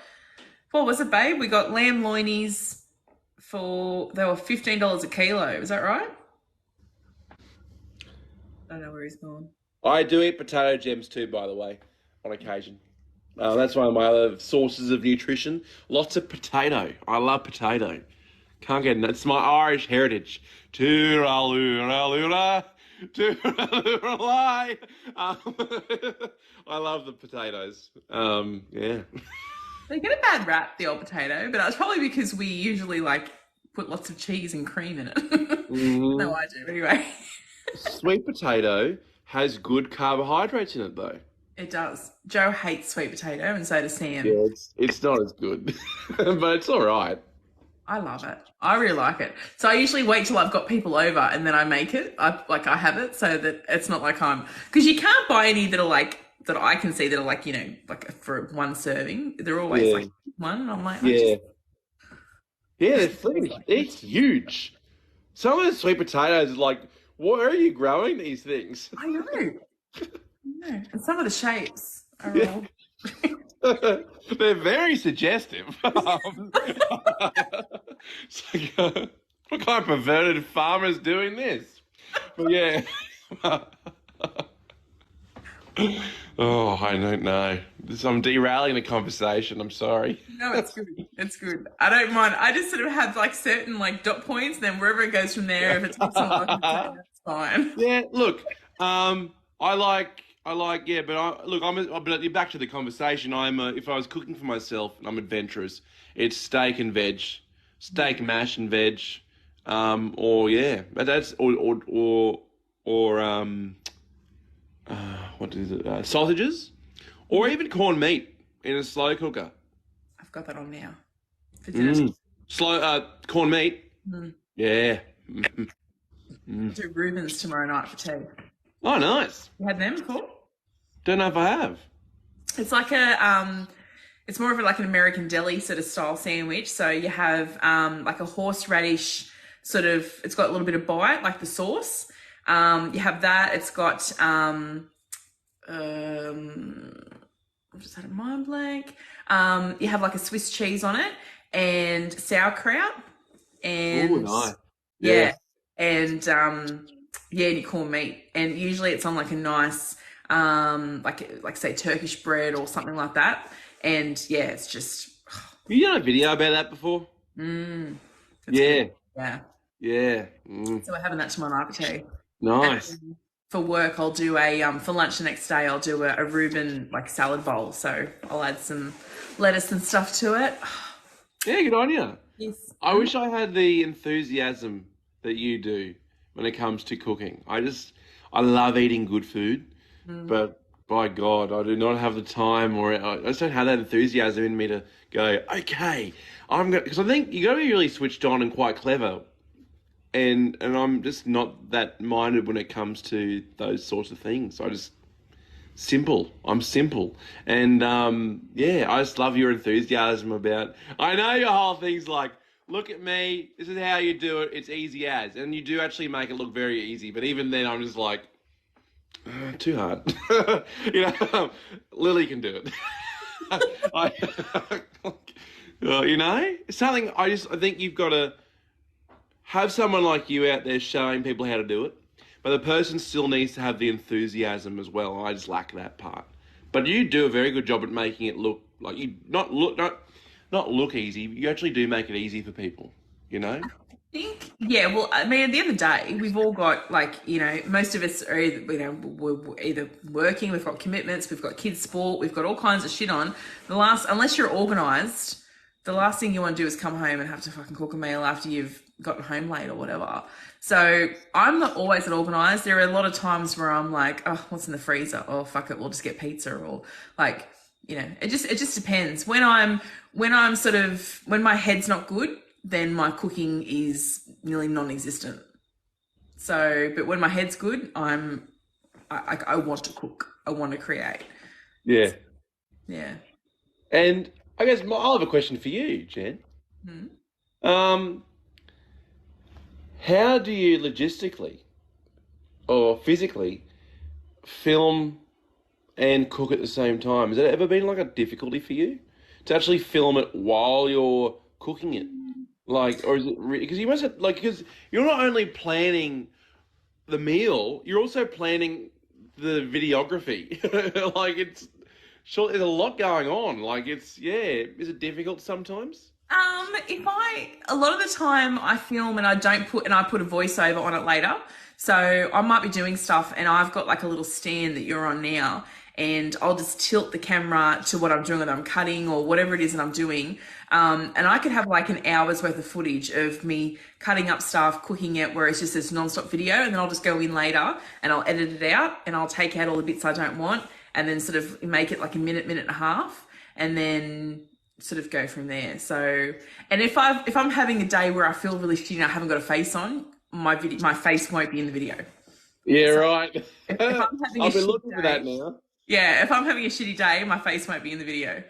what was it, babe? We got lamb loinies they were $15 a kilo. Is that right? I don't know where he's gone. I do eat potato gems too, by the way, on occasion. That's one of my other sources of nutrition. Lots of potato. I love potato. Can't get enough. It's my Irish heritage. Tooraloo-ra-loo-ra, tooraloo-ra-lie. I love the potatoes. Yeah. They get a bad rap, the old potato, but that's probably because we usually like put lots of cheese and cream in it. No, I do anyway. Sweet potato has good carbohydrates in it, though. It does. Joe hates sweet potato, and so does Sam. Yeah, it's not as good, but it's all right. I love it. I really like it. So I usually wait till I've got people over and then I make it. I have it so that it's not like because you can't buy any that are like that I can see that are like, like for one serving. They're always like one. And I'm like, yeah, they're huge. Some of the sweet potatoes are like, where are you growing these things? I know. And some of the shapes are all. They're very suggestive. It's like, what kind of perverted farmer is doing this? But yeah. Oh, I don't know. I'm derailing the conversation. I'm sorry. No, it's good. It's good. I don't mind. I just sort of have like certain like dot points, then wherever it goes from there, if it's not that's fine. Yeah, look, I like, yeah, but back to the conversation. If I was cooking for myself, and I'm adventurous, it's steak and veg, steak mash and veg, but that's what is it? Sausages, or even corned meat in a slow cooker. I've got that on now for dinner. Corned meat. Yeah. Do Reuben's tomorrow night for tea. Oh, nice. You had them before? Don't know if I have. It's like it's more of like an American deli sort of style sandwich. So you have like a horseradish sort of, it's got a little bit of bite, like the sauce. You have that. It's got I've just had a mind blank. You have like a Swiss cheese on it and sauerkraut and nice. Yeah. And and you corned meat. And usually it's on like a nice like say Turkish bread or something like that. And yeah, it's just You done a video about that before? yeah. Good. Yeah. Yeah. So we're having that tomorrow night for tea. Nice. And for work, I'll do for lunch the next day, I'll do a Reuben like salad bowl. So I'll add some lettuce and stuff to it. Yeah, good on you. Yes. I wish I had the enthusiasm that you do when it comes to cooking. I love eating good food, but by God, I do not have the time I just don't have that enthusiasm in me to go, okay, because I think you got to be really switched on and quite clever. And I'm just not that minded when it comes to those sorts of things. I'm simple. And I just love your enthusiasm about, I know your whole thing's like, look at me, this is how you do it, it's easy as. And you do actually make it look very easy, but even then I'm just like, too hard. Lily can do it. It's something I think you've got to have someone like you out there showing people how to do it, but the person still needs to have the enthusiasm as well. I just lack that part. But you do a very good job at making it look like not look easy. You actually do make it easy for people. I think, yeah. Well, I mean, at the end of the day, we've all got most of us are either, we're either working, we've got commitments, we've got kids' sport, we've got all kinds of shit on. Unless you're organised, the last thing you want to do is come home and have to fucking cook a meal after you've gotten home late or whatever. So I'm not always that organised. There are a lot of times where I'm like, oh, what's in the freezer? Oh, fuck it, we'll just get pizza. Or like, it just depends. When my head's not good, then my cooking is nearly non-existent. So, but when my head's good, I want to cook. I want to create. Yeah. Yeah. And I guess I'll have a question for you, Jen. How do you logistically or physically film and cook at the same time? Has it ever been like a difficulty for you to actually film it while you're cooking it? Like, or is it because you must have, because you're not only planning the meal, you're also planning the videography? Like it's sure there's a lot going on. Like it's is it difficult sometimes? A lot of the time I film and I put a voiceover on it later. So I might be doing stuff and I've got like a little stand that you're on now, and I'll just tilt the camera to what I'm doing, whether I'm cutting or whatever it is that I'm doing. And I could have like an hour's worth of footage of me cutting up stuff, cooking it, where it's just this non-stop video, and then I'll just go in later and I'll edit it out and I'll take out all the bits I don't want and then sort of make it like a minute and a half, and then sort of go from there. So, and if I'm having a day where I feel really shitty and I haven't got a face on, my face won't be in the video. Yeah, So right. if I'm having I've been looking for that now. yeah, if I'm having a shitty day, my face won't be in the video.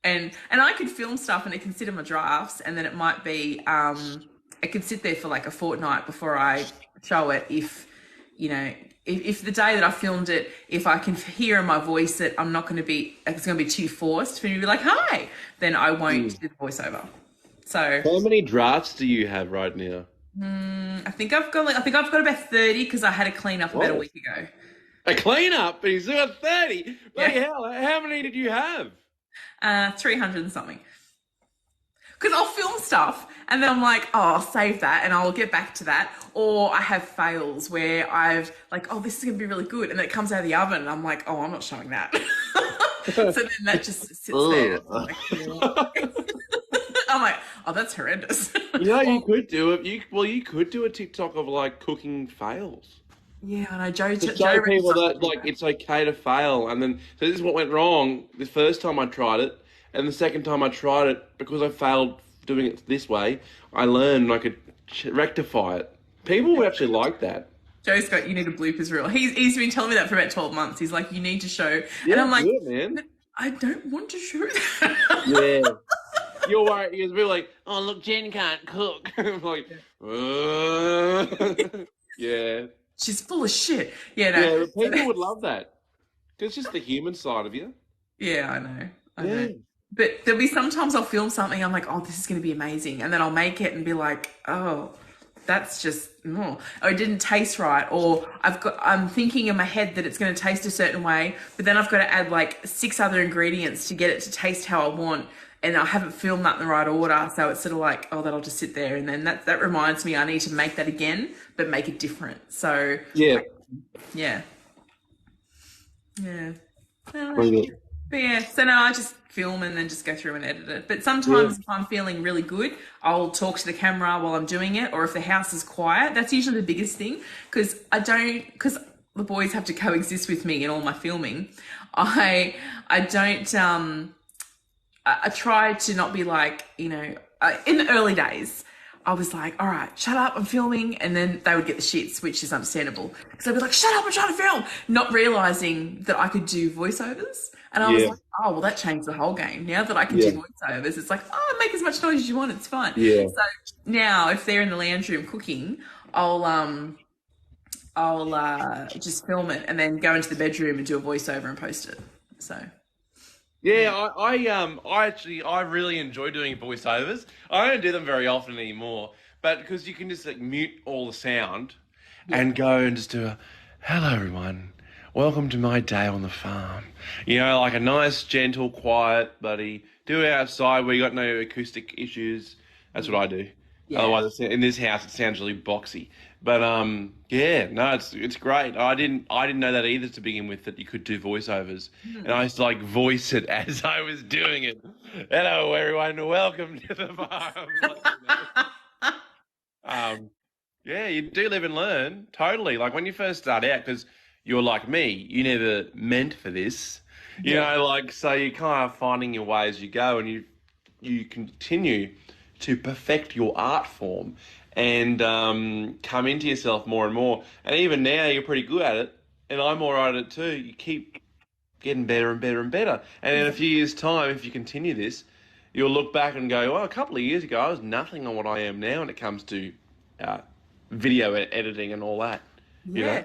And I could film stuff and it can sit in my drafts, and then it might be it could sit there for like a fortnight before I show it. If if the day that I filmed it, if I can hear in my voice that it's going to be too forced for me to be like, hi, then I won't do the voiceover. So how many drafts do you have right now? I think I've got about 30 because I had a clean up about a week ago. A clean up? But you still got 30? Bloody Yeah. hell, how many did you have? 300 and something. Because I'll film stuff and then I'm like, oh, I'll save that and I'll get back to that. Or I have fails where I've like, oh, this is going to be really good. And then it comes out of the oven and I'm like, oh, I'm not showing that. So then that just sits there. I'm like, oh, that's horrendous. You could do it. You could do a TikTok of like cooking fails. Yeah, I know. Joe To show people that like it's okay to fail. And then, so this is what went wrong the first time I tried it. And the second time I tried it, because I failed doing it this way, I learned I could rectify it. People would actually like that. Joe's got, you need a bloopers reel. He's been telling me that for about 12 months. He's like, you need to show. Yeah, and I'm like, good, man. I don't want to show that. Yeah. You're worried. You're really like, oh, look, Jen can't cook. I'm like, yeah. She's full of shit. Yeah, no. Yeah, but people would love that. It's just the human side of you. Yeah, I know. But there'll be sometimes I'll film something, I'm like, oh, this is going to be amazing. And then I'll make it and be like, oh, that's just, or it didn't taste right. Or I'm thinking in my head that it's going to taste a certain way, but then I've got to add like 6 other ingredients to get it to taste how I want. And I haven't filmed that in the right order. So it's sort of like, oh, that'll just sit there. And then that reminds me I need to make that again, but make it different. So yeah. Yeah. Brilliant. But yeah, so now I just film and then just go through and edit it. But sometimes if I'm feeling really good, I'll talk to the camera while I'm doing it, or if the house is quiet, that's usually the biggest thing, because the boys have to coexist with me in all my filming. I try to not be like, in the early days, I was like, all right, shut up, I'm filming. And then they would get the shits, which is understandable. Because they'd be like, shut up, I'm trying to film. Not realizing that I could do voiceovers. And I was like, oh, well, that changed the whole game. Now that I can do voiceovers, it's like, oh, make as much noise as you want, it's fine. Yeah. So now if they're in the lounge room cooking, I'll just film it and then go into the bedroom and do a voiceover and post it. So... Yeah, I really enjoy doing voiceovers. I don't do them very often anymore, but because you can just like mute all the sound and go and just do hello everyone, welcome to my day on the farm. Like a nice, gentle, quiet, buddy. Do it outside where you got no acoustic issues. That's what I do. Yeah. Otherwise, in this house, it sounds really boxy. But it's great. I didn't know that either to begin with, that you could do voiceovers, and I used to like voice it as I was doing it. Hello, everyone. Welcome to the farm. You do live and learn. Totally. Like when you first start out, because you're like me, you never meant for this. So you're kind of finding your way as you go, and you continue to perfect your art form and come into yourself more and more. And even now, you're pretty good at it, and I'm all right at it too. You keep getting better and better and better. And in a few years' time, if you continue this, you'll look back and go, well, a couple of years ago, I was nothing on what I am now when it comes to video editing and all that. You know?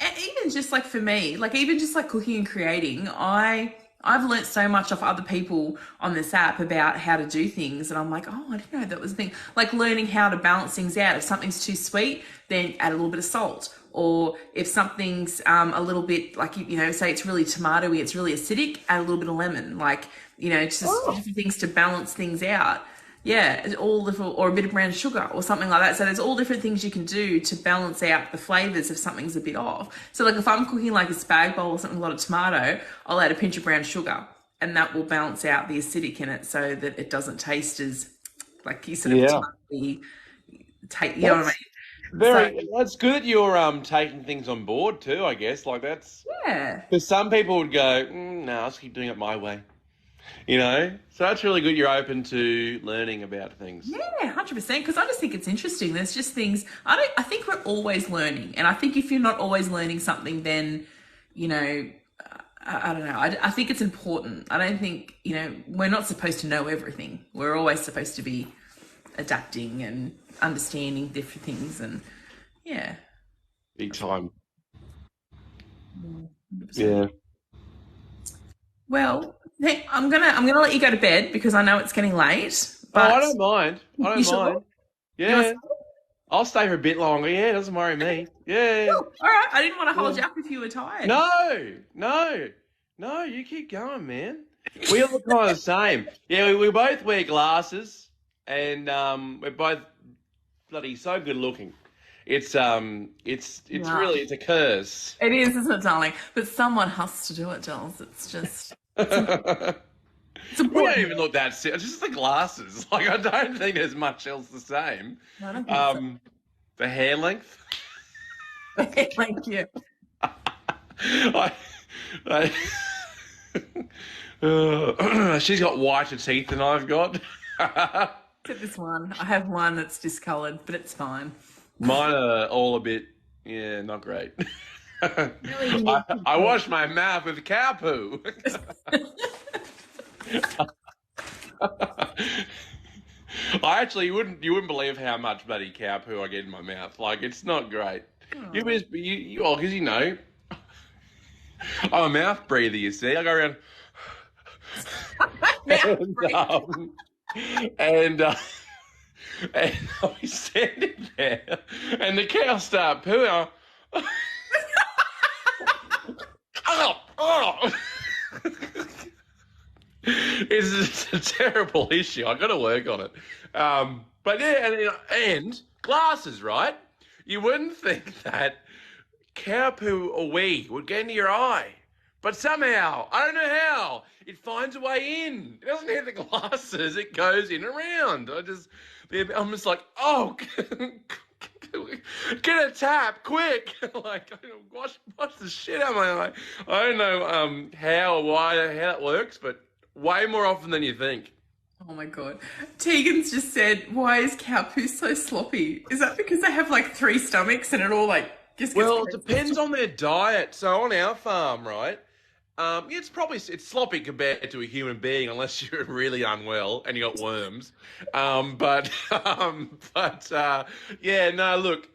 And even just like for me, like even just like cooking and creating, I I've learnt so much off other people on this app about how to do things, and I'm like, oh, I didn't know that was a thing. Like learning how to balance things out. If something's too sweet, then add a little bit of salt. Or if something's a little bit like, say it's really tomatoey, it's really acidic, add a little bit of lemon. Like, just different things to balance things out. Yeah, it's all little, or a bit of brown sugar or something like that. So there's all different things you can do to balance out the flavours if something's a bit off. So like if I'm cooking like a spag bowl or something, a lot of tomato, I'll add a pinch of brown sugar, and that will balance out the acidic in it so that it doesn't taste as like you sort of tomatoey take. You know what I mean? That's good that you're taking things on board too. I guess like that's Yeah. because some people would go, no, I'll just keep doing it my way. So that's really good. You're open to learning about things. Yeah, 100%. Because I just think it's interesting. There's just things I think we're always learning, and I think if you're not always learning something, then I don't know. I think it's important. I don't think we're not supposed to know everything. We're always supposed to be adapting and understanding different things, and yeah, big time. 100%. Yeah. Well, hey, I'm gonna let you go to bed because I know it's getting late. But I don't mind. I don't mind. Sure? Yeah. I'll stay for a bit longer. Yeah, it doesn't worry me. Yeah. Cool. All right. I didn't want to hold you up if you were tired. No, you keep going, man. We all look kind of the same. Yeah, we both wear glasses, and we're both bloody so good looking. It's really it's a curse. It is, isn't it, darling? But someone has to do it, Jules. It's just it's We don't even look that serious. Just the glasses. Like I don't think there's much else the same. No, I don't think so. The hair length. Thank you. She's got whiter teeth than I've got. Except this one. I have one that's discoloured, but it's fine. Mine are all a bit, not great. Really, I wash my mouth with cow poo. You wouldn't believe how much bloody cow poo I get in my mouth. Like it's not great. Oh. Because I'm a mouth breather. You see, I go around and I'll be standing there, and the cows start pooing. It's a terrible issue. I got to work on it. But yeah, and glasses, right? You wouldn't think that cow poo or wee would get into your eye, but somehow, I don't know how, it finds a way in. It doesn't hit the glasses. It goes in around. I'm just like, oh, get a tap, quick! Like, wash the shit out of my eye. I don't know how or why, how that works, but way more often than you think. Oh my God. Tegan's just said, why is cow poo so sloppy? Is that because they have like 3 stomachs and it all like just gets Well, it depends on their diet. So on our farm, right, it's sloppy compared to a human being unless you're really unwell and you got worms. Look,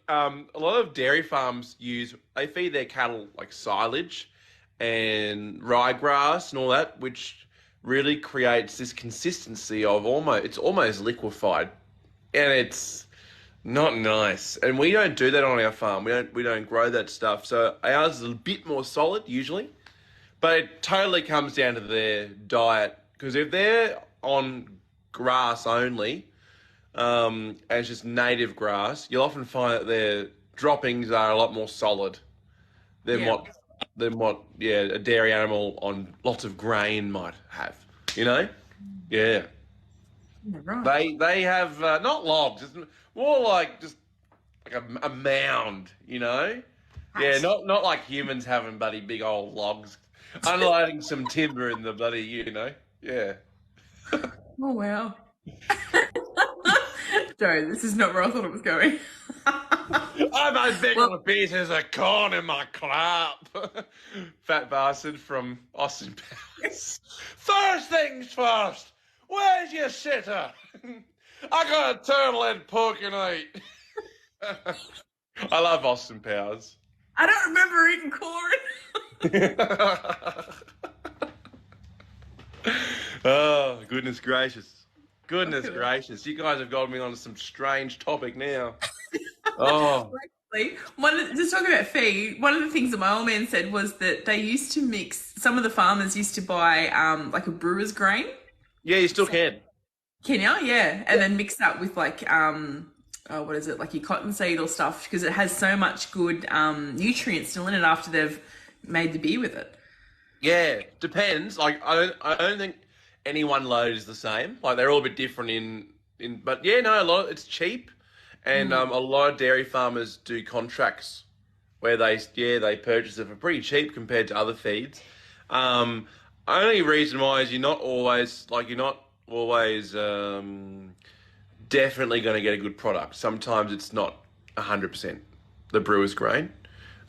a lot of dairy farms they feed their cattle like silage and ryegrass and all that, which really creates this consistency of it's almost liquefied, and it's not nice. And we don't do that on our farm. We don't grow that stuff. So ours is a bit more solid usually. But it totally comes down to their diet, because if they're on grass only, and it's just native grass, you'll often find that their droppings are a lot more solid than what a dairy animal on lots of grain might have. Yeah. Right. They have not logs, it's more like just like a mound. Yeah, not like humans having bloody big old logs. Unloading some timber in the bloody, yeah. Oh, wow. Joe, this is not where I thought it was going. I'm as big on a piece as a corn in my crop. Fat bastard from Austin Powers. First things first, where's your sitter? I got a turtle and pork and eat. I love Austin Powers. I don't remember eating corn. Oh, goodness gracious. Goodness Okay. gracious. You guys have got me on some strange topic now. Oh. Actually, just talking about feed, one of the things that my old man said was that they used to mix, some of the farmers used to buy like a brewer's grain. Yeah, you still can. Kenya, yeah. And then mix that with like, what is it, like your cottonseed or stuff, because it has so much good nutrients still in it after they've made the beer with it. Yeah, depends. Like I don't think any one load is the same. Like they're all a bit different but yeah, no, it's cheap, and a lot of dairy farmers do contracts where they purchase it for pretty cheap compared to other feeds. Only reason why is you're not always definitely going to get a good product. Sometimes it's not 100% the brewer's grain.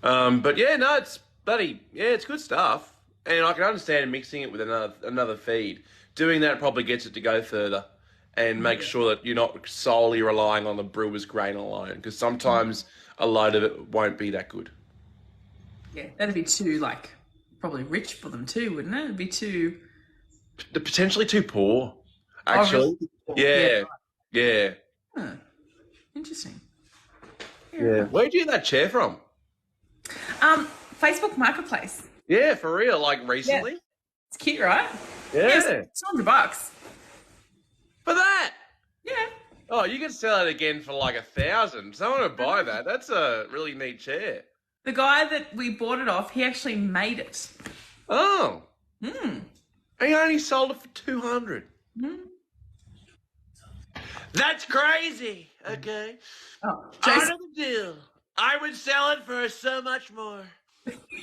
But yeah, no, it's good stuff. And I can understand mixing it with another feed. Doing that probably gets it to go further and make sure that you're not solely relying on the brewer's grain alone, because sometimes a load of it won't be that good. Yeah, that'd be too, like, probably rich for them too, wouldn't it? It'd be too... Potentially too poor, Oh, actually. really? Yeah. Huh. Interesting. Yeah. Where'd you get that chair from? Facebook Marketplace. Yeah, for real. Like recently? Yeah. It's cute, right? Yeah. It's $200. For that? Yeah. Oh, you could sell it again for like 1,000. Someone would buy that. That's a really neat chair. The guy that we bought it off, he actually made it. Oh. Hmm. And he only sold it for 200. That's crazy. Okay. Oh, Part Jason, of the deal. I would sell it for so much more.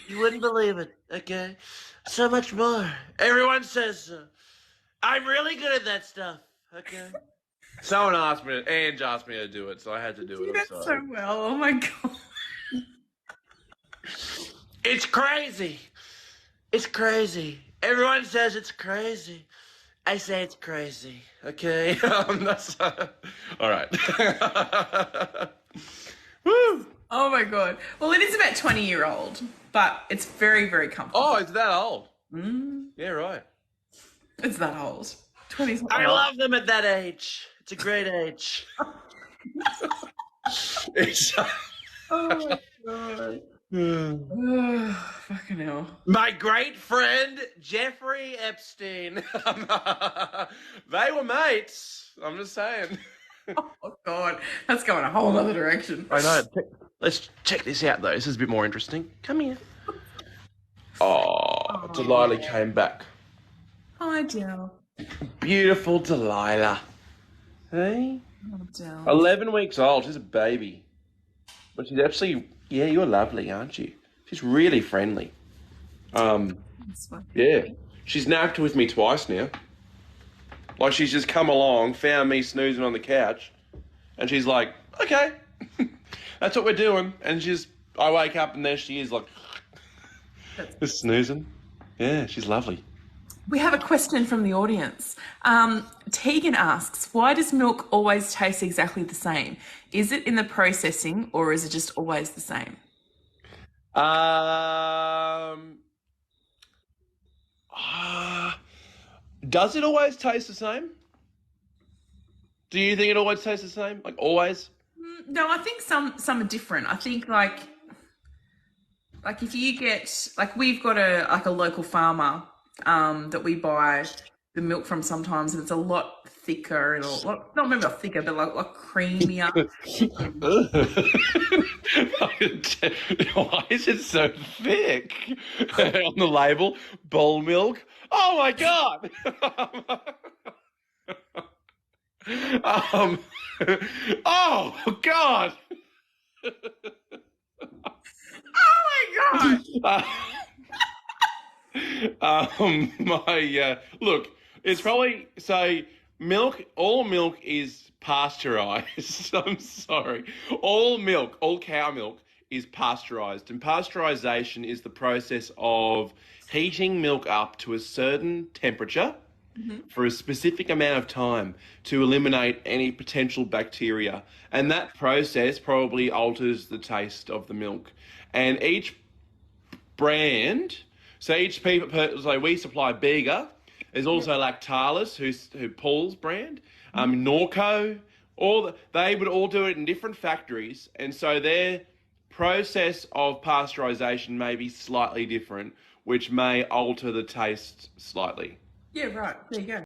You wouldn't believe it. Okay. So much more. Everyone says so. I'm really good at that stuff. Okay. Someone Ange asked me to do it, so I had to do you it. did I'm so sorry. well. Oh my God. It's crazy. It's crazy. Everyone says it's crazy. I say it's crazy. Okay. That's all right. Woo. Oh my God. Well, it is about 20-year-old, but it's very, very comfortable. Oh, it's that old. Yeah, right. It's that old. 20's I love them at that age. It's a great age. It's Oh my God. Fucking hell. my great friend Jeffrey Epstein. They were mates. I'm just saying. Oh God. That's going a whole other direction. I know. Let's check this out, though. This is a bit more interesting. Come here. Oh, Delilah came back. Hi, Del. Beautiful Delilah. Hey? Oh, Del. 11 weeks old. She's a baby. But she's actually, yeah, you're lovely, aren't you? She's really friendly. That's fine. Yeah. She's napped with me twice now. Like, she's just come along, found me snoozing on the couch, and she's like, okay, that's what we're doing. And I wake up and there she is, like, just snoozing. Yeah, she's lovely. We have a question from the audience. Tegan asks, why does milk always taste exactly the same? Is it in the processing or is it just always the same? Does it always taste the same? Do you think it always tastes the same? Like, always? No, I think some are different. I think like if you get, like, we've got a local farmer that we buy the milk from sometimes, and it's a lot thicker and a lot, not maybe not thicker, but like creamier. Why is it so thick? On the label, bull milk. Oh my God. Oh God. Oh my God! Look, it's probably milk. All milk is pasteurized. I'm sorry. All cow milk is pasteurized, and pasteurization is the process of heating milk up to a certain temperature for a specific amount of time to eliminate any potential bacteria. And that process probably alters the taste of the milk. And each brand, so we supply Bega, There's also Lactalis, who Paul's brand, Norco, they would all do it in different factories, and so their process of pasteurisation may be slightly different, which may alter the taste slightly. Yeah, right. There you go.